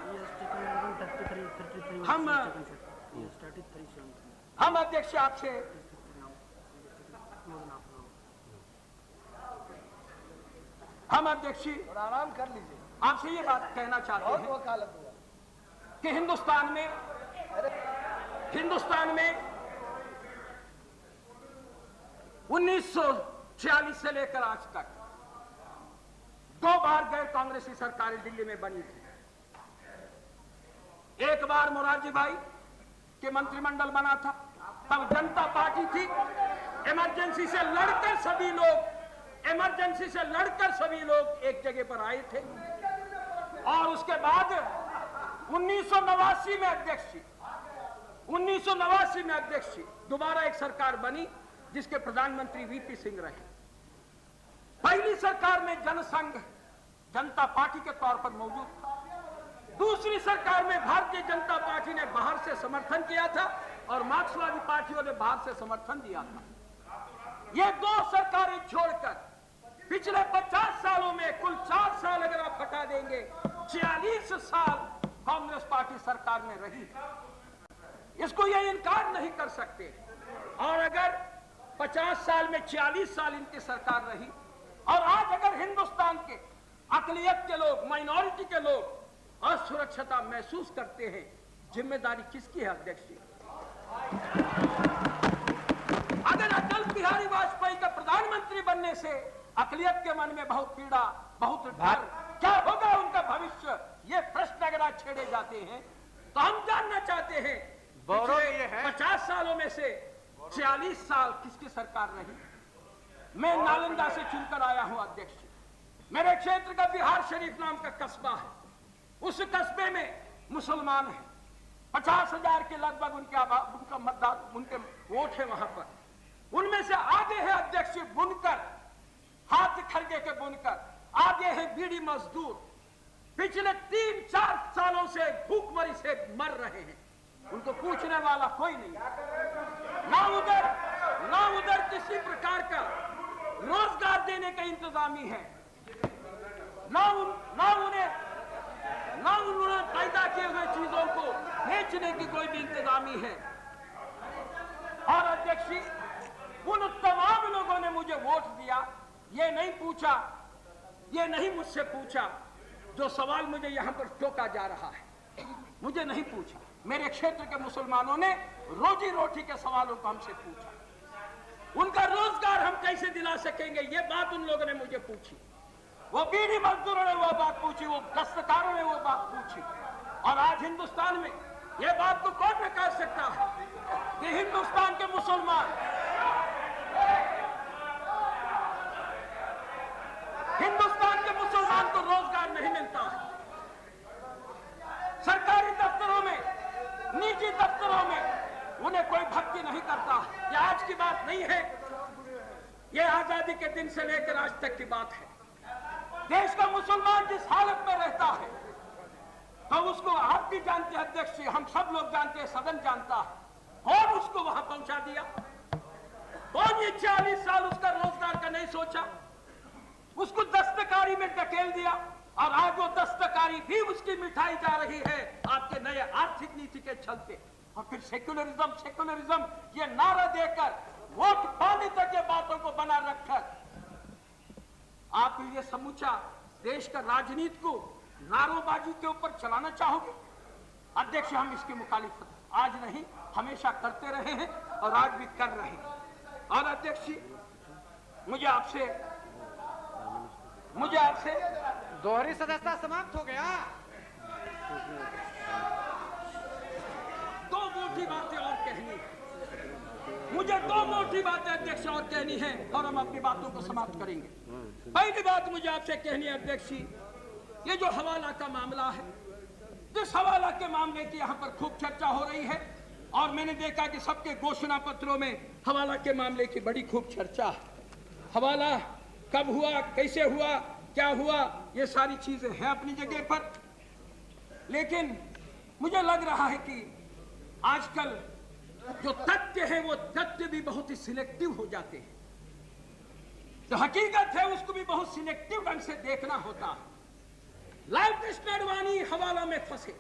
हम अध्यक्ष आपसे आराम कर लीजिए, आपसे ये बात कहना चाहते हैं कि हिंदुस्तान में 1946 से लेकर आज तक 2 बार गैर कांग्रेसी सरकारें दिल्ली में बनी थी। एक बार मोरारजी भाई के मंत्रिमंडल बना था, तब जनता पार्टी थी, इमरजेंसी से लड़कर सभी लोग एक जगह पर आए थे। और उसके बाद 1989 में अध्यक्ष जी दोबारा एक सरकार बनी जिसके प्रधानमंत्री वीपी सिंह रहे। पहली सरकार में जनसंघ जनता पार्टी के तौर पर मौजूद था, दूसरी सरकार में भारतीय जनता पार्टी ने बाहर से समर्थन किया था और मार्क्सवादी पार्टियों ने बाहर से समर्थन दिया था। ये 2 सरकारें छोड़कर पिछले 50 सालों में कुल 4 साल अगर आप हटा देंगे, 46 साल कांग्रेस पार्टी सरकार में रही। इसको ये इनकार नहीं कर सकते। और अगर 50 साल में 46 साल इनकी सरकार रही और आज अगर हिंदुस्तान के अकलियत के लोग, माइनॉरिटी के लोग असुरक्षता महसूस करते हैं, जिम्मेदारी किसकी है अध्यक्ष जी? अगर अटल बिहारी वाजपेयी का प्रधानमंत्री बनने से अकलियत के मन में बहुत पीड़ा, बहुत डर, क्या होगा उनका भविष्य, ये प्रश्न अगर आज छेड़े जाते हैं तो हम जानना चाहते हैं 50 सालों में से 46 साल किसकी सरकार रही? मैं नालंदा से चुनकर आया हूं अध्यक्ष। मेरे क्षेत्र का बिहार शरीफ नाम का कस्बा है, उस कस्बे में मुसलमान हैं, 50,000 के लगभग उनका मतदान, उनके वोट है वहां पर। उनमें से आगे है अध्यक्ष बुनकर, हाथ खरगे के बुनकर, आगे है बीड़ी मजदूर, पिछले 3-4 सालों से भूखमरी से मर रहे हैं, उनको पूछने वाला कोई नहीं। ना उधर किसी प्रकार का रोजगार देने का इंतजामी है, ना उन्होंने पैदा किए हुए चीजों को बेचने की कोई भी इंतजामी है। और अध्यक्ष जी, उन तमाम लोगों ने मुझे वोट दिया, ये नहीं मुझसे पूछा जो सवाल मुझे यहां पर टोका जा रहा है, मुझे नहीं पूछा। मेरे क्षेत्र के मुसलमानों ने रोजी रोटी के सवालों को हमसे पूछा, उनका रोजगार हम कैसे दिला सकेंगे, ये बात उन लोगों ने मुझे पूछी। वो बीड़ी मजदूरों ने वो बात पूछी, वो दस्तकारों ने वो बात पूछी। और आज हिंदुस्तान में ये बात को कौन नकार सकता है कि हिंदुस्तान के मुसलमान को रोजगार नहीं मिलता है। सरकारी दफ्तरों में, निजी दफ्तरों में उन्हें कोई भर्ती नहीं करता। ये आज की बात नहीं है, ये आजादी के दिन से लेकर आज तक की बात है। देश का मुसलमान जिस हालत में रहता है तो उसको आप भी जानते हैं अध्यक्ष जी, हम सब लोग जानते हैं, सदन जानता है, कौन उसको वहां पहुंचा दिया, कौन ये 40 साल उसका रोजगार का नहीं सोचा, उसको दस्तकारी में धकेल दिया और आज वो दस्तकारी भी उसकी मिठाई जा रही है आपके नए आर्थिक नीति के चलते। और फिर सेक्युलरिज्म सेक्युलरिज्म ये नारा देकर वोट पाने तक के बातों को बना रखकर आप ये समूचा देश का राजनीति को नारोबाजी के ऊपर चलाना चाहोगे? अध्यक्ष, हम इसकी मुखालिफत आज नहीं हमेशा करते रहे हैं और आज भी कर रहे हैं। और अध्यक्ष जी, मुझे आपसे दोहरी सदस्यता समाप्त हो गया। दो मोटी बातें और कहनी है। मुझे दो मोटी बातें अध्यक्ष और कहनी है और हम अपनी बातों को समाप्त करेंगे। पहली बात मुझे आपसे कहनी है अध्यक्ष जी, ये जो हवाला का मामला है, जिस हवाला के मामले की यहाँ पर खूब चर्चा हो रही है और मैंने देखा कि सबके घोषणा पत्रों में हवाला के मामले की बड़ी खूब चर्चा है। हवाला कब हुआ, कैसे हुआ, क्या हुआ, ये सारी चीजें हैं अपनी जगह पर, लेकिन मुझे लग रहा है कि आजकल जो तथ्य है वो तथ्य भी बहुत ही सिलेक्टिव हो जाते हैं। जो हकीकत है उसको भी बहुत सिलेक्टिव ढंग से देखना होता है। लाल कृष्ण आडवाणी हवाला में फंसे,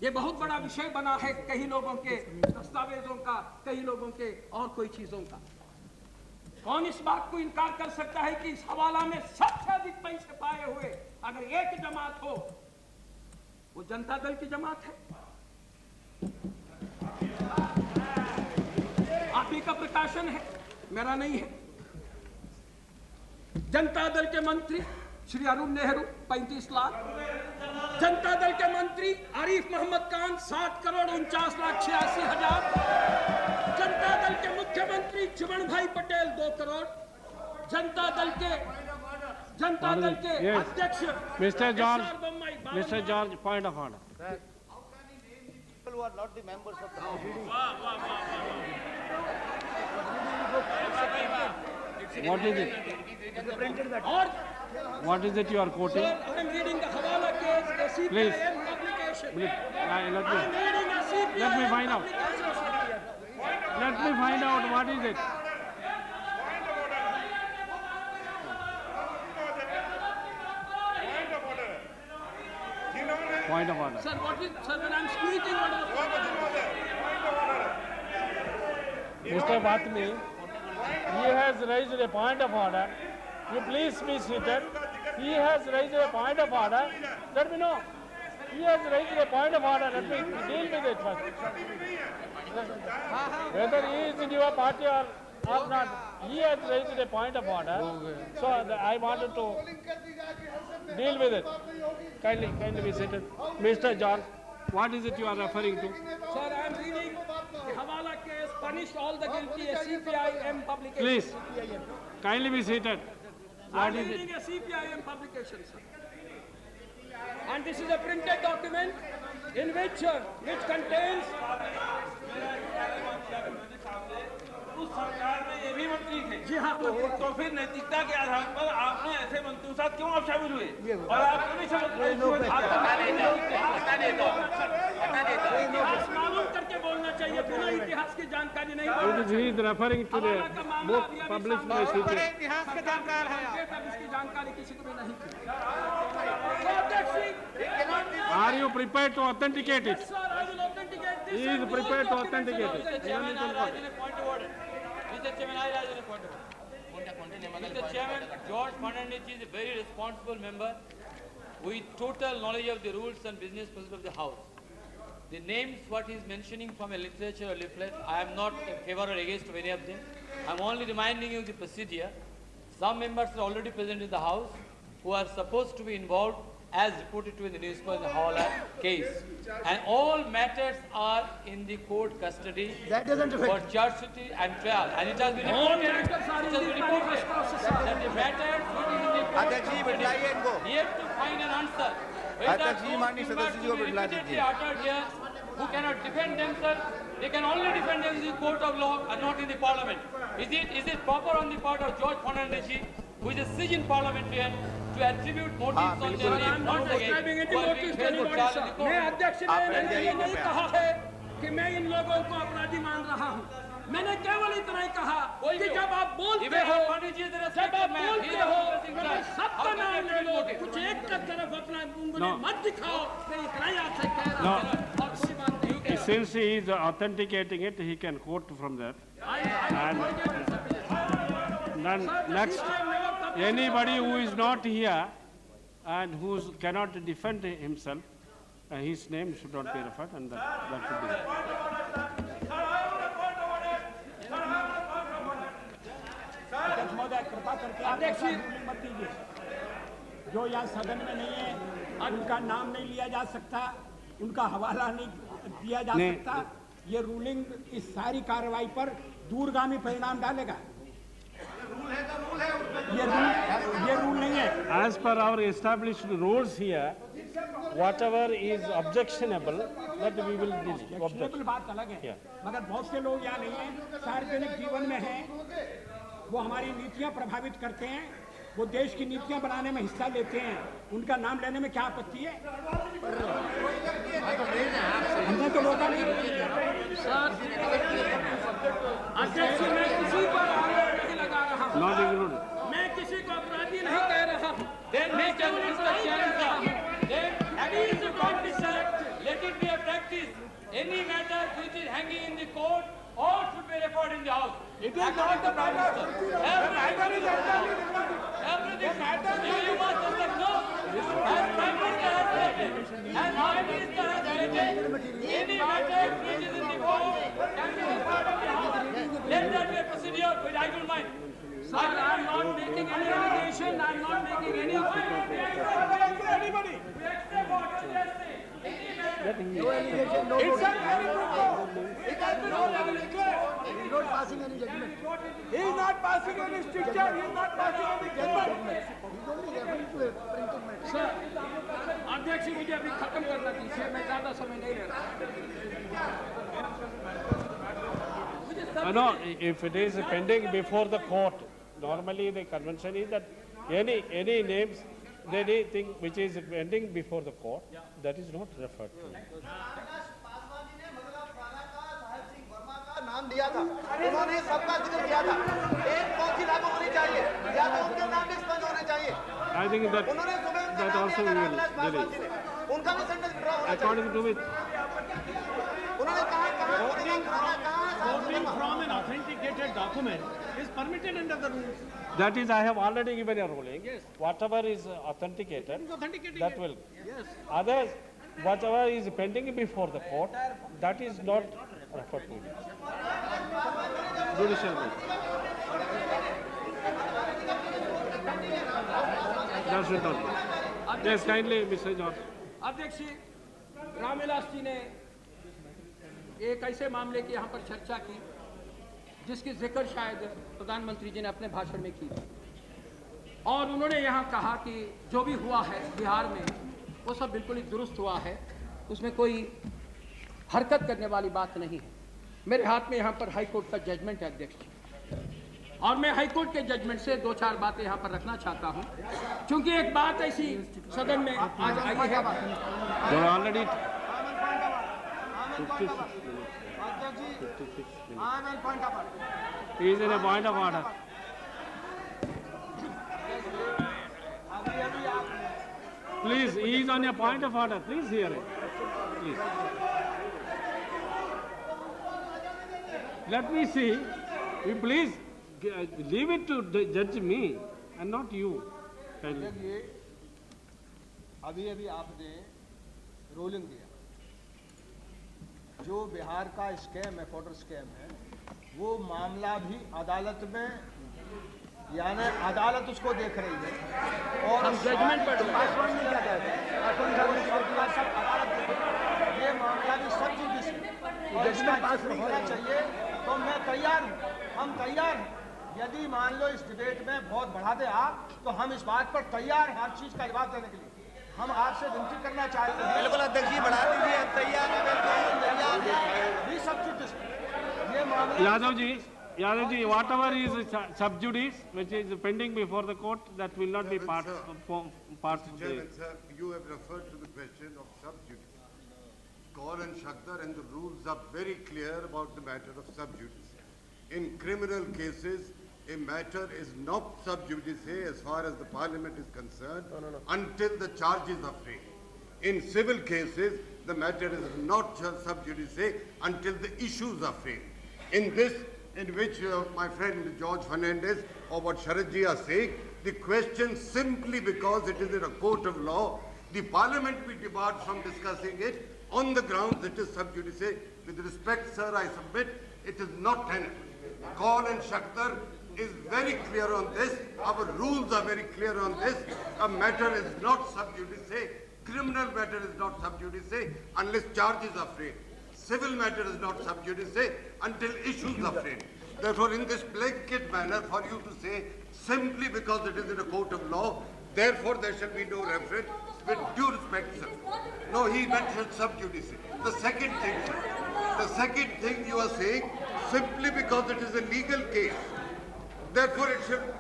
ये बहुत बड़ा विषय बना है कई लोगों के दस्तावेजों का, कई लोगों के और कोई चीजों का। कौन इस बात को इनकार कर सकता है कि इस हवाला में सबसे अधिक पैसे पाए हुए अगर एक जमात हो वो जनता दल की जमात है? आप ही का प्रकाशन है, मेरा नहीं है। जनता दल के मंत्री श्री अरुण नेहरू 35 लाख, जनता दल के मंत्री आरिफ मोहम्मद खान 7,49,86,000, जनता दल के मुख्यमंत्री चिमन भाई पटेल 2 करोड़, जनता दल के अध्यक्ष Mr. George, point of order. People who are not the members of the What is it? और What is it you are quoting? Sir, I am reading the Hawala case, a Please. CPIM publication. Let I am reading a CPIM Let me find out. publication. What is it? Point of order. Sir, sir, when I am speaking, what is Mr. Batmi, he has raised a point of order. You please be seated. He has raised a point of order. Let me know. He has raised a point of order. Let me deal with it first. Whether he is in your party or not, he has raised a point of order. So I wanted to deal with it. Kindly be seated. Mr. George, what is it you are referring to? Sir, I am reading the Hawala case, punished all the guilty, a CPIM publication. Please, kindly be seated. I am reading a CPIM publication, sir. And this is a printed document in which contains. उस सरकार में ये भी मंत्री थे। जी हाँ, तो फिर नैतिकता के आधार पर आपने ऐसे मंत्रियों के साथ क्यों आप शामिल हुए? और आपको नहीं समझ इतिहास मालूम करके बोलना चाहिए, बिना इतिहास की जानकारी नहीं। He is referring to the book published by CPI. इतिहास के जानकार हैं आप। इसकी जानकारी किसी को भी नहीं थी। Are you prepared to authenticate it? Sir, I will authenticate this. He is prepared to authenticate it. Mr. Chairman, I raise a point of order. Mr. Chairman, George Fernandez is a very responsible member with total knowledge of the rules and business procedures of the House. The names what he is mentioning from a literature or leaflet, I am not in favor or against of any of them. I am only reminding you the procedure. Some members are already present in the House who are supposed to be involved as reported to in the newspaper in the Hawala case. And all matters are in the court custody for charge and trial. And it has been reported, that the matters which is in the court custody yet to find an answer. Whether those members who repeatedly uttered here, who cannot defend themselves, they can only defend themselves in the court of law and not in the parliament. Is it proper on the part of George Fernandez, who is a seasoned parliamentarian, to attribute motives on their name, not against who are being held for trial in the court? मैं अध्यक्ष ने मैंने ये नहीं कहा है कि मैं इन लोगों को अपराधी मान रहा हूँ। मैंने केवल इतना ही कहा कोई कि भी हो। जब आप बोलते Even हो, Pandit ji is the जब respected आप man. He बोलते is the हो, representing तो man. सबका How नाम can ले you लो, vote it? कुछ एक का तरफ अपना उंगली No. मत दिखाओ। मैं इतना ही आपसे कह रहा No. हूं और कोई बात नहीं कह रहा। Since he is authenticating it, he can quote from there. And then next, anybody who is not here and who cannot defend himself, his name should not be referred, and that should be there. अध्यक्ष महोदय कृपा करके आप ऐसा ruling मत दीजिए। जो यहाँ सदन में नहीं है, उनका नाम नहीं लिया जा सकता, उनका हवाला नहीं दिया जा नहीं। सकता। ये रूलिंग इस सारी कार्रवाई पर दूरगामी परिणाम डालेगा। ये रूल नहीं है। As per our established rules here, whatever is objectionable, that we will deal. Actionable बात अलग है, मगर बहुत से लोग यहाँ नहीं हैं, सार्वजनिक जीवन में हैं, वो हमारी नीतियाँ प्रभावित करते हैं, वो देश की नीतियाँ बनाने में हिस्सा लेते हैं, उनका नाम लेने में क्या आपत्ति है? हमने तो रोका नहीं। अध्यक्ष मैं किसी को आरोप नहीं लगा रहा हूं। Not included. मैं किसी को अपराधी नहीं कह रहा हूं। मैं केवल इसका चयन कर रहा हूं। Let it be a practice. Any matter which is hanging in the court or should be referred in the house. It is not the matter. Everything. You must accept no. As Prime Minister has stated, as Prime Minister has stated, any matter which is in the court can be referred in the house. Let that be a procedure, which I don't mind. Sir, I am not making any allegation. I am not making any. Anybody? We accept what you just say. Any matter. It's a very good. It has been already declared. He is not passing any judgment. He is not passing any stricture. He is not passing any judgment. Sir, अध्यक्ष मुझे अभी खत्म करना दीजिए, मैं ज्यादा समय नहीं ले रहा। No, if it is pending before the court, normally the convention is that any names, anything which is pending before the court, that is not referred to. नाम दिया था, उन्होंने सबका जिक्र किया था। एक पॉलिसी लागू होनी चाहिए, या तो उनके नाम एक्सपेंड होने चाहिए। I think that उन्होंने सुबह उनका that नाम also लिया we था will रामविलास पासवान delete. जी ने, उनका भी सेंटेंस विड्रॉ होना चाहिए। According to which, उन्होंने कहा Voting from an authenticated document is permitted under the rules. that is, I have already given a ruling. Yes. Whatever is authenticated, Authenticating that it. will. Yes. Others, whatever is pending before the court, that is not referred to. Judicial bill. That should not be. Yes, kindly, Mr. George. अध्यक्ष जी, रामविलास जी ने एक ऐसे मामले की यहाँ पर चर्चा की जिसकी जिक्र शायद प्रधानमंत्री जी ने अपने भाषण में की और उन्होंने यहाँ कहा कि जो भी हुआ है बिहार में वो सब बिल्कुल ही दुरुस्त हुआ है, उसमें कोई हरकत करने वाली बात नहीं है। मेरे हाथ में यहाँ पर हाई कोर्ट का जजमेंट है अध्यक्ष जी, और मैं हाई कोर्ट के जजमेंट से दो चार बातें यहाँ पर रखना चाहता हूँ, क्योंकि एक बात ऐसी सदन में आज आई है। There are already 56 minutes. He is in a point of order. Please, he is on a point of order. Please hear it. Please. Let me see. You please leave it to judge me and not you. Kindly. देखिए, अभी अभी आपने rolling दिया, जो बिहार का scam है, voter scam है, वो मामला भी अदालत में, यानी अदालत उसको देख रही है और हम जजमेंट पर पासवान नहीं किया जाएगा, ये मामला भी सब जुडिस और इसका पास होना चाहिए। तो मैं तैयार हूँ, हम तैयार हैं। यदि मान लो इस डिबेट में बहुत बढ़ा दे आप, तो हम इस बात पर तैयार हैं हर चीज का जवाब देने के लिए। हम आपसे विनती करना चाहते हैं, बिल्कुल अध्यक्ष जी बढ़ा दीजिए, हम तैयार हैं, भी सब जुडिस ये मामला Yadav ji, whatever is sub judice, which is pending before the court, that will not be part of the. Chairman, sir, you have referred to the question of sub judice. Kaur and Shakdar and the rules are very clear about the matter of sub judice. In criminal cases, a matter is not sub judice as far as the parliament is concerned until the charges are framed. In civil cases, the matter is not sub judice until the issues are framed. In this, in which my friend George Fernandez or what Sharadji are saying, the question simply because it is in a court of law, the parliament will depart from discussing it on the grounds it is sub judice. With respect, sir, I submit it is not tenable. Kaul and Shakhtar is very clear on this. Our rules are very clear on this. A matter is not sub judice. Criminal matter is not sub judice unless charges are framed. Civil matter is not sub judice until issues are framed. Therefore, in this blanket manner, for you to say simply because it is in a court of law, therefore there shall be no reference, with due respect, sir. No, he mentioned sub judice. The second thing, sir, the second thing you are saying, simply because it is a legal case, therefore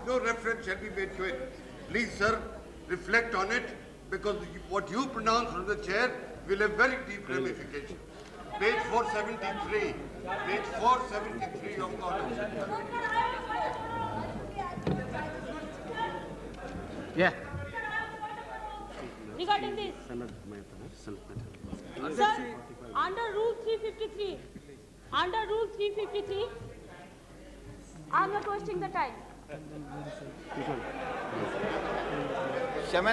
no reference shall be made to it. Please, sir, reflect on it, because what you pronounce from the chair will have very deep ramifications. Page 473. Page 473 of the Yeah. Regarding this, sir, under Rule 353, I'm not wasting the time. Sir,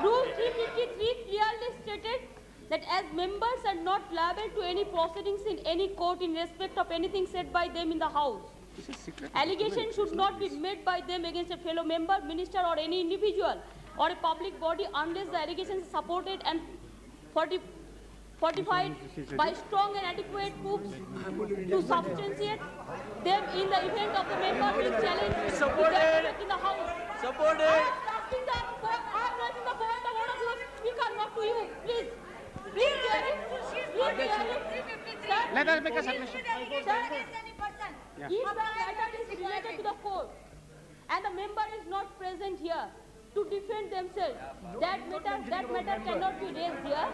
Rule 353 clearly stated that as members are not liable to any proceedings in any court in respect of anything said by them in the House. Allegations should not be made by them against a fellow member, minister or any individual or a public body unless the allegations are supported and fortified by strong and adequate proofs to substantiate them in the event of the member being challenged in the House. Supported. I'm raising the point of order to the speaker, not to you. Please. Please hear it. Please hear it. Sir, Let us make a submission. Sir, if the matter is related to the court and the member is not present here to defend themselves, that matter cannot be raised here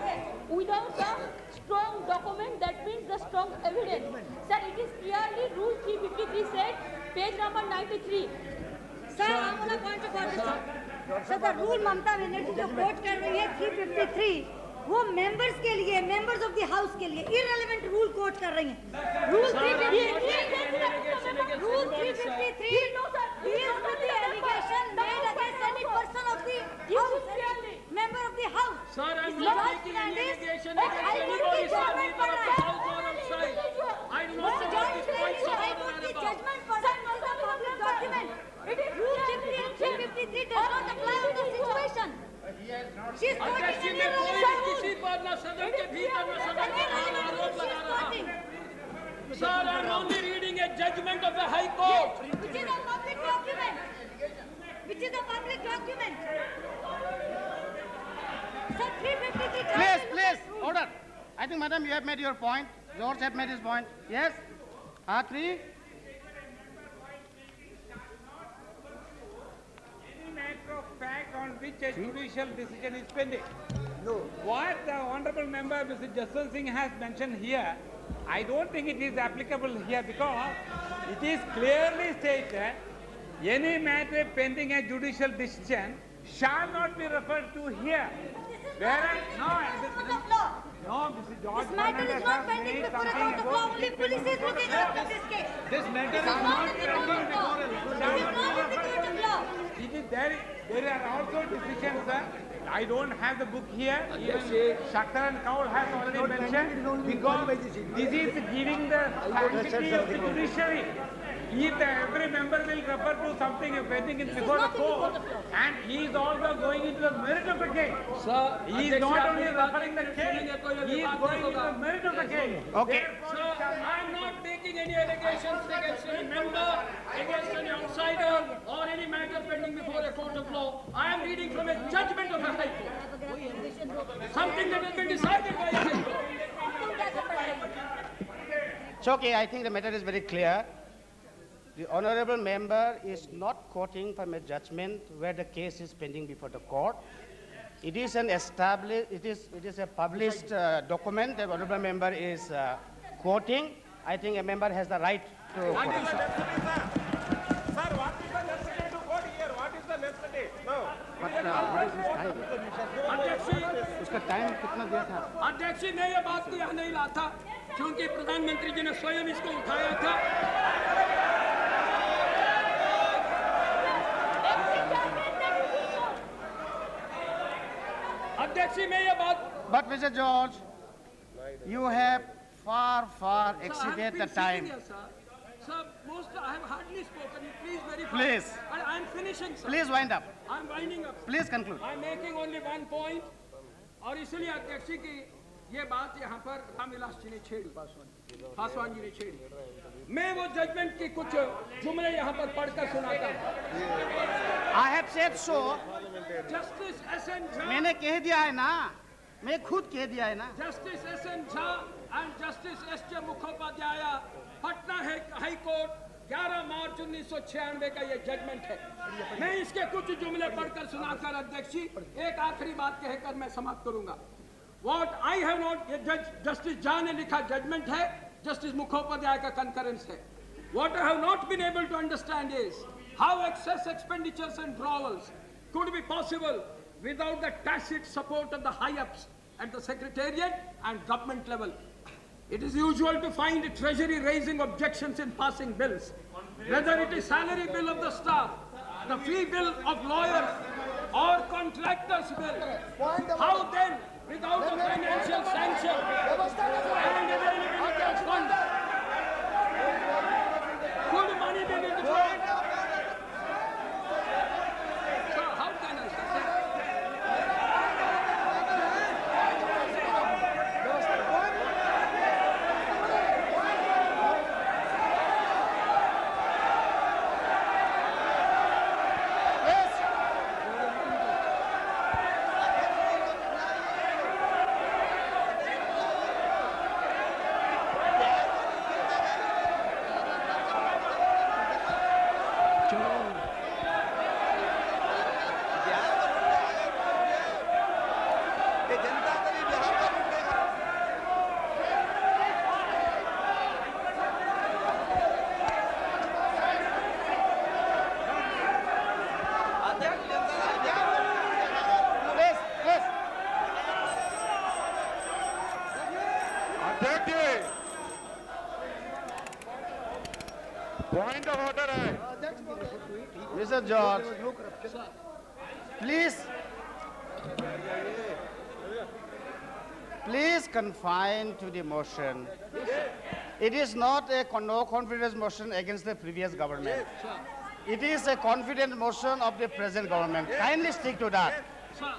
without the strong document, that means the strong evidence. Sir, it is clearly Rule 353 said, page number 93. Sir I'm on a point of order, sir. Sir, the rule Mamata Banerjee जो coat कर रही है 353, वो members के लिए, members of the house के लिए irrelevant rule coat कर रही हैं। Rule 353 deals with the allegation made against any person of the house, member of the house. Sir, I'm not making any allegation against anybody, sir, either of the house or outside. I do not know what this point is about. Judgment for that was a public document. It is Rule 353 does not apply to the situation. She is quoting an irrelevant rule. किसी पर न सदन के भीतर न सदन के बाहर आरोप लगा रहा। Sir, I'm only reading a judgment of the High Court. Which is a public document. Which is a public document. Sir, 353. Please, order. I think, madam, you have made your point. George have made his point. Yes? Three. Matter of fact on which a judicial decision is pending. No. What the honourable member Mr. Jaswant Singh has mentioned here, I don't think it is applicable here because it is clearly stated any matter pending a judicial decision shall not be referred to here. Whereas, no, Mr. George This matter is not pending before a court of law. Only police is looking after this case. This matter is not pending before a court of law. There are also decisions, sir. I don't have the book here. Even Shakhtar and Kaul has already mentioned because this is giving the sanctity of the judiciary. If every member will refer to something pending before the court, and he is also going into the merit of the case. Sir, he is not only referring the case, he is going into the merit of the case. Okay. Sir, I am not making any allegations against any member, against any outsider, or any matter pending before a court of law. I am reading from a judgment of the High Court. Something that has been decided by a High Court. It's okay. I think the matter is very clear. The honourable member is not quoting from a judgment where the case is pending before the court. It is an established, it is a published document the honourable member is quoting. I think a member has the right to. Sir, what is the necessity to vote here? What is the necessity? No. अध्यक्ष जी, उसका time कितना दिया था? अध्यक्ष जी, मैं ये बात को यहाँ नहीं लाता क्योंकि प्रधानमंत्री जी ने स्वयं इसको उठाया था। अध्यक्ष जी, मैं ये बात। But Mr. George, you have far exceeded the time. Sir, I have hardly spoken. Please verify. Please. I am finishing, sir. Please wind up. I am winding up. Please conclude. I am making only one point. और इसलिए अध्यक्ष जी की ये बात यहाँ पर रामविलास जी ने छेड़ी, पासवान जी ने छेड़ी। मैं वो जजमेंट की कुछ जुमले यहाँ पर पढ़कर सुनाता हूँ। I have said so. Justice S.N. Jha, मैंने कह दिया है ना, मैं खुद कह दिया है ना। Justice S.N. Jha and Justice S.J. Mukhopadhyay, Patna high court, 11 मार्च 1996 का ये जजमेंट है। मैं इसके कुछ जुमले पढ़कर सुनाकर अध्यक्ष जी एक आखिरी बात कहकर मैं समाप्त करूंगा। What I have not, ये जस्टिस झा ने लिखा जजमेंट है, जस्टिस मुखोपाध्याय का कंकरेंस है। What I have not been able to understand is how excess expenditures and drawals could be possible without the tacit support of the high-ups at the secretariat and government level. It is usual to find the treasury raising objections in passing bills, whether it is salary bill of the staff, the fee bill of lawyers, or contractors bill. How then, without a financial sanction and availability of funds, could money be withdrawn? So how can I say? Point of order है। Mr. George, please confine to the motion. It is not a no confidence motion against the previous government. It is a confidence motion of the present government. Kindly stick to that. Sir,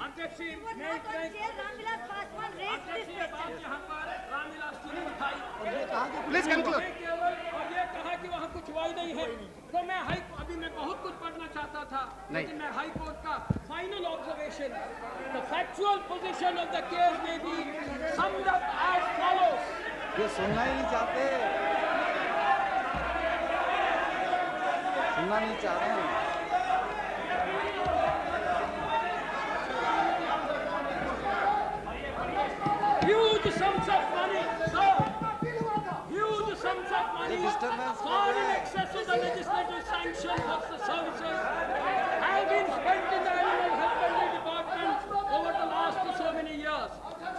अध्यक्ष जी, मैं Ramvilas Paswan raised this question. यहाँ पर रामविलास जी ने उठाई। Please conclude. और ये कहा कि वहाँ कुछ हुआ ही नहीं है, तो मैं अभी मैं बहुत कुछ पढ़ना चाहता था, लेकिन मैं हाई कोर्ट का final observation, the factual position of the case may be summed up as follows. ये सुनना ही नहीं चाहते, सुनना नहीं चाह रहे हैं। Huge sums of money, sir. Huge sums of money, far in excess of the legislative sanction of the services, have been spent in the Animal Husbandry Department over the last so many years.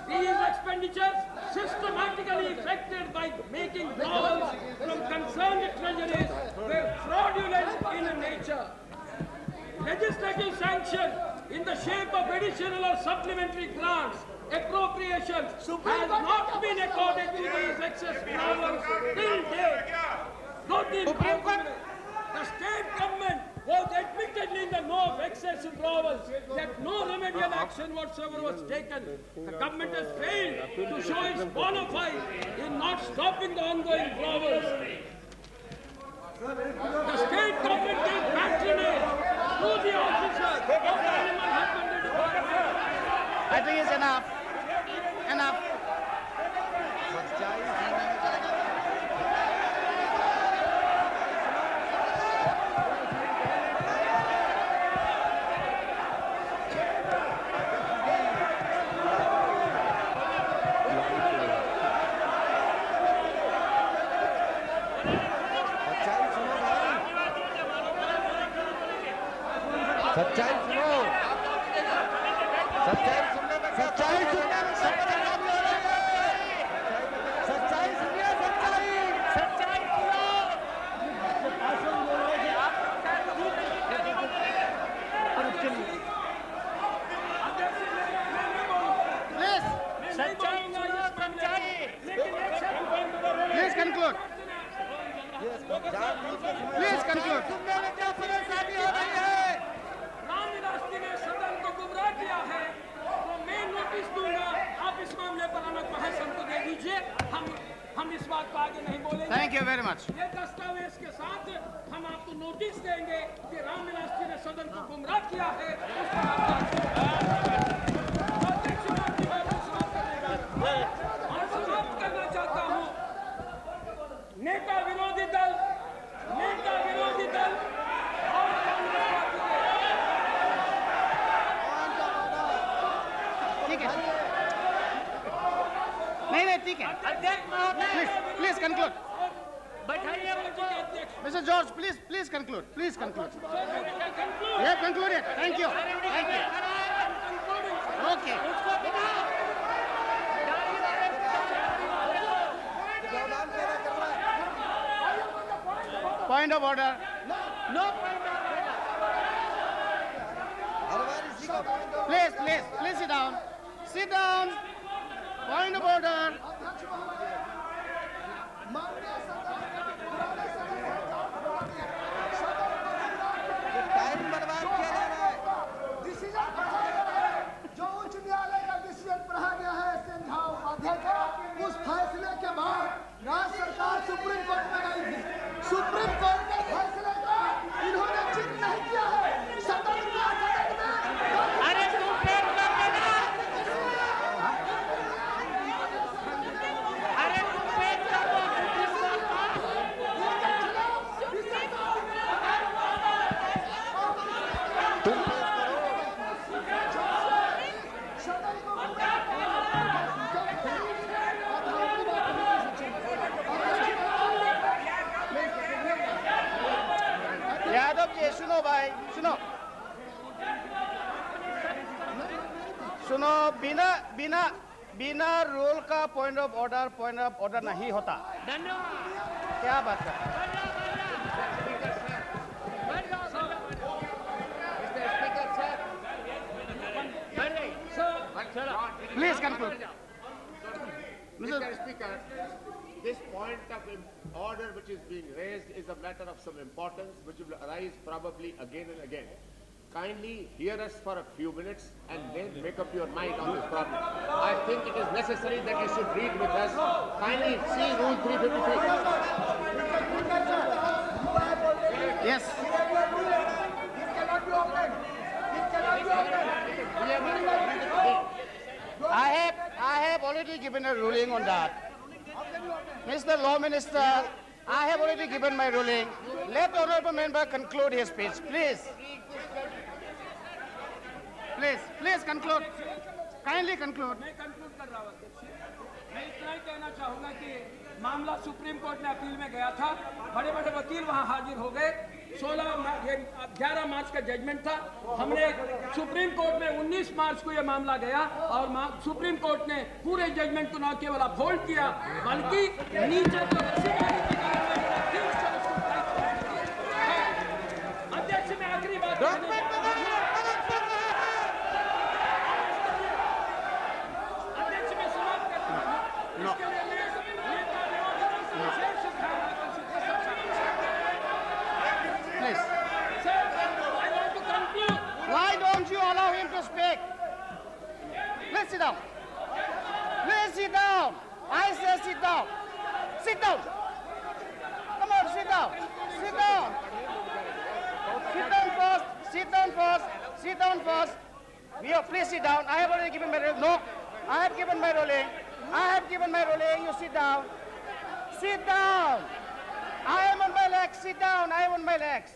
These expenditures, systematically effected by making drawals from concerned treasuries, were fraudulent in nature. Legislative sanction in the shape of additional or supplementary grants, appropriations, has not been accorded to these excess drawals till date. Not in the state government was admittedly in the know of excessive drawals, yet no remedial action whatsoever was taken. The government has failed to show its bona fide in not stopping the ongoing drawals. The state government gave patronage to the officers of the Animal Husbandry Department. I think it's enough. Enough. सच्चाई सुनो, सच्चाई सुनने में सच्चाई सुनने में सच्चाई सुनिए, सच्चाई Please conclude. Please conclude. Ramvilas ji ने सदन को गुमराह किया है, तो मैं नोटिस दूंगा, आप इस मामले पर अलग बहस हमको दे दीजिए, हम इस बात को आगे नहीं बोलेंगे। Thank you very much. ये दस्तावेज के साथ हम आपको नोटिस देंगे कि रामविलास जी ने सदन को गुमराह किया है। उस पर आप समाप्त करना चाहता हूँ। नेता विरोधी दल और कांग्रेस पार्टी ठीक है, नहीं ठीक है, please conclude. Mr. George, please conclude. Please conclude. You have concluded. Thank you. Okay. Point of order. No point of order. Please sit down. Sit down. Point of order. Time बर्बाद किया जा रहा है। डिसीजन जो उच्च न्यायालय का decision पढ़ा गया है सिंघा उपाध्याय का, उस फैसले के बाद राज्य सरकार सुप्रीम कोर्ट में गई थी। सुप्रीम कोर्ट के फैसले का इन्होंने चिन्ह नहीं किया है। सदन में अरे यादव जी सुनो भाई, सुनो, बिना रूल का पॉइंट ऑफ ऑर्डर नहीं होता। क्या बात कर? Please conclude. Mr. Speaker, this point of order which is being raised is a matter of some importance which will arise probably again and again. Kindly hear us for a few minutes and then make up your mind on this problem. I think it is necessary that you should read with us. Kindly see Rule 353. Yes. I have already given a ruling on that. Mr. Law Minister, I have already given my ruling. Let the honorable member conclude his speech, please. Please conclude. Kindly conclude. मैं conclude कर रहा हूँ अध्यक्ष। मैं इतना ही कहना चाहूँगा कि मामला सुप्रीम कोर्ट में अपील में गया था, बड़े बड़े वकील वहाँ हाजिर हो गए। 11 मार्च का जजमेंट था। हमने सुप्रीम कोर्ट में 19 मार्च को यह मामला गया और सुप्रीम कोर्ट ने पूरे जजमेंट को न केवल अपहोल्ड किया बल्कि नीचे अध्यक्ष में आखिरी बात अध्यक्ष में समाप्त करता हूं। इसके लिए नेता विरोधी दल से विशेष ध्यान आकर्षित कर सकता हूं। Please. Sir, I want to conclude. Why don't you allow him to speak? Please sit down. Please sit down. I say sit down. Sit down. Come on, sit down. Sit down. Sit down first. Sit down first. Sit down first. Leo, please sit down. I have already given my ruling. No, I have given my ruling. I have given my ruling. You sit down. Sit down. I am on my legs. Sit down. I am on my legs.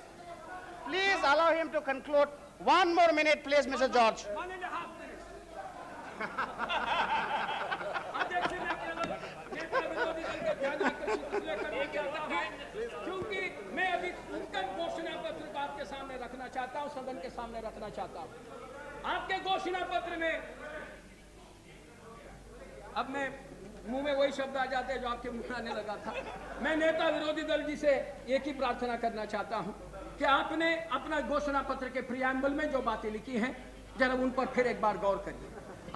Please allow him to conclude. One more minute, please, Mr. George. 1.5 minutes. अध्यक्ष ने नेता विरोधी दल का ध्यान आकर्षित इसलिए करना चाहता हूं क्योंकि मैं अभी उनका घोषणा पत्र आपके सामने रखना चाहता हूं, सदन के सामने रखना चाहता हूं। आपके घोषणा पत्र में, अब मैं मुंह में वही शब्द आ जाते हैं जो आपके मुंह में आने लगा था। मैं नेता विरोधी दल जी से एक ही प्रार्थना करना चाहता हूं कि आपने अपना घोषणा पत्र के प्रियम्बल में जो बातें लिखी हैं जरा उन पर फिर एक बार गौर करिए।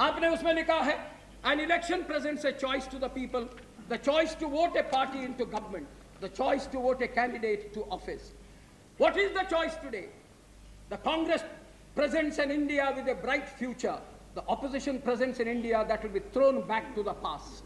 आपने उसमें लिखा है, an election presents a choice to the people, the choice to vote a party into government, the choice to vote a candidate to office. What is the choice today? The Congress presents an India with a bright future. The opposition presents an India that will be thrown back to the past.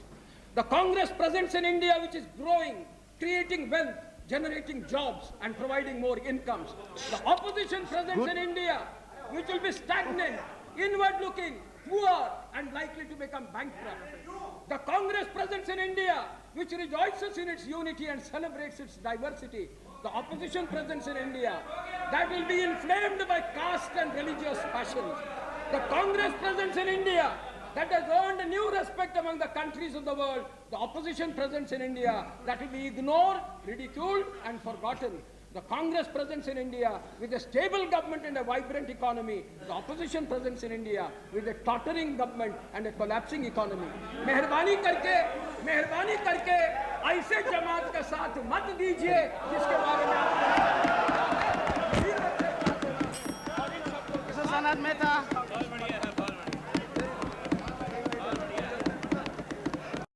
The Congress presents an India which is growing, creating wealth, generating jobs and providing more incomes. The opposition presents an India which will be stagnant, inward-looking, poor and likely to become bankrupt. The Congress presents an India which rejoices in its unity and celebrates its diversity. The opposition presents an India that will be inflamed by caste and religious passions. The Congress presents an India that has earned a new respect among the countries of the world. The opposition presents an India that will be ignored, ridiculed and forgotten. The Congress presents in India with a stable government and a vibrant economy. The opposition presents in India with a tottering government and a collapsing economy. मेहरबानी करके ऐसे जमात का साथ मत दीजिए जिसके बारे में आप Mr. Sanat Mehta.